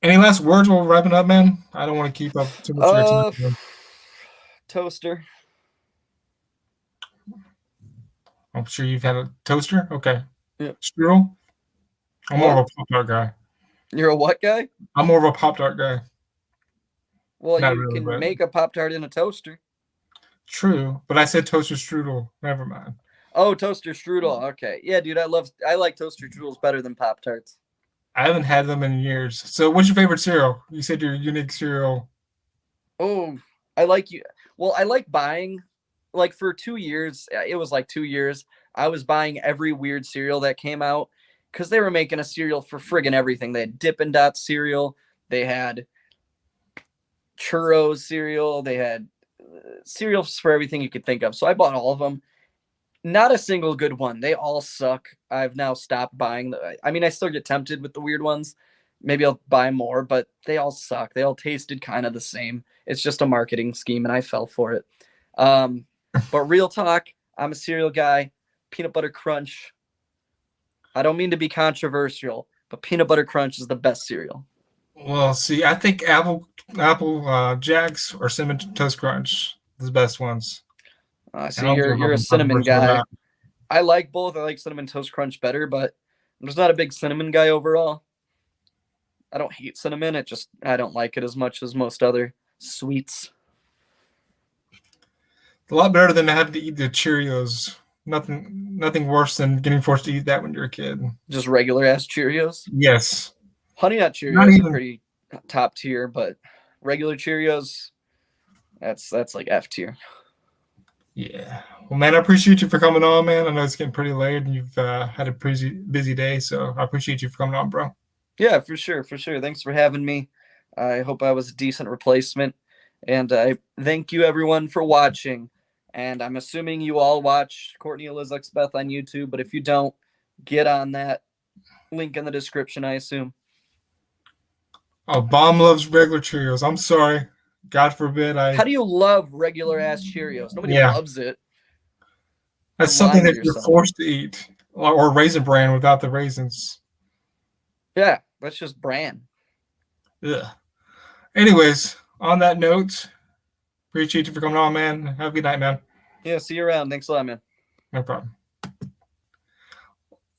Any last words while we're wrapping up, man? I don't want to keep up too much. Toaster. I'm sure you've had a toaster. Okay. Yeah. Strudel. I'm more of a Pop-Tart guy. You're a what guy? I'm more of a Pop-Tart guy. Well, you can make a Pop-Tart in a toaster. True, but I said toaster strudel. Never mind. Oh, toaster strudel. Okay. Yeah, dude, I like toaster strudels better than Pop-Tarts. I haven't had them in years. So what's your favorite cereal? You said your unique cereal. Oh, I like buying, like for 2 years, it was like 2 years, I was buying every weird cereal that came out because they were making a cereal for friggin' everything. They had Dippin' Dots cereal. They had churros cereal. They had cereals for everything you could think of. So I bought all of them. Not a single good one. They all suck. I've now stopped buying them. I mean, I still get tempted with the weird ones. Maybe I'll buy more, but they all suck. They all tasted kind of the same. It's just a marketing scheme, and I fell for it. But real talk, I'm a cereal guy. Peanut Butter Crunch. I don't mean to be controversial, but Peanut Butter Crunch is the best cereal. Well, see, I think Apple Jacks or Cinnamon Toast Crunch, the best ones. See, you're a cinnamon guy. I like both. I like Cinnamon Toast Crunch better, but I'm just not a big cinnamon guy overall. I don't hate cinnamon. I don't like it as much as most other sweets. a lot better than having to eat the Cheerios. Nothing worse than getting forced to eat that when you're a kid. Just regular ass Cheerios. Yes. Honey Nut Cheerios are pretty top tier, but regular Cheerios, that's like F tier. Yeah. Well, man, I appreciate you for coming on, man. I know it's getting pretty late and you've had a pretty busy day, so I appreciate you for coming on, bro. Yeah, for sure. Thanks for having me. I hope I was a decent replacement. And I thank you, everyone, for watching. And I'm assuming you all watch Courtney Elizabeth on YouTube, but if you don't, get on that link in the description, I assume. Oh, Bomb loves regular Cheerios. I'm sorry. God forbid I... How do you love regular ass Cheerios? Nobody loves it. That's something that you're forced to eat. Or Raisin Bran without the raisins. Yeah, that's just bran. Yeah. Anyways, on that note, appreciate you for coming on, man. Have a good night, man. Yeah, see you around. Thanks a lot, man. No problem.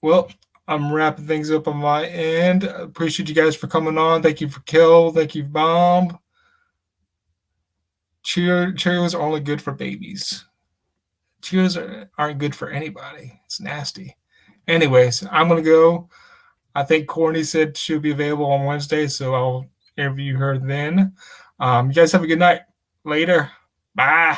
Well, I'm wrapping things up on my end. Appreciate you guys for coming on. Thank you for Kill. Thank you, Bomb. Cheerios are only good for babies. Cheerios aren't good for anybody. It's nasty. Anyways, I'm going to go. I think Courtney said she'll be available on Wednesday, so I'll interview her then. You guys have a good night. Later. Bye.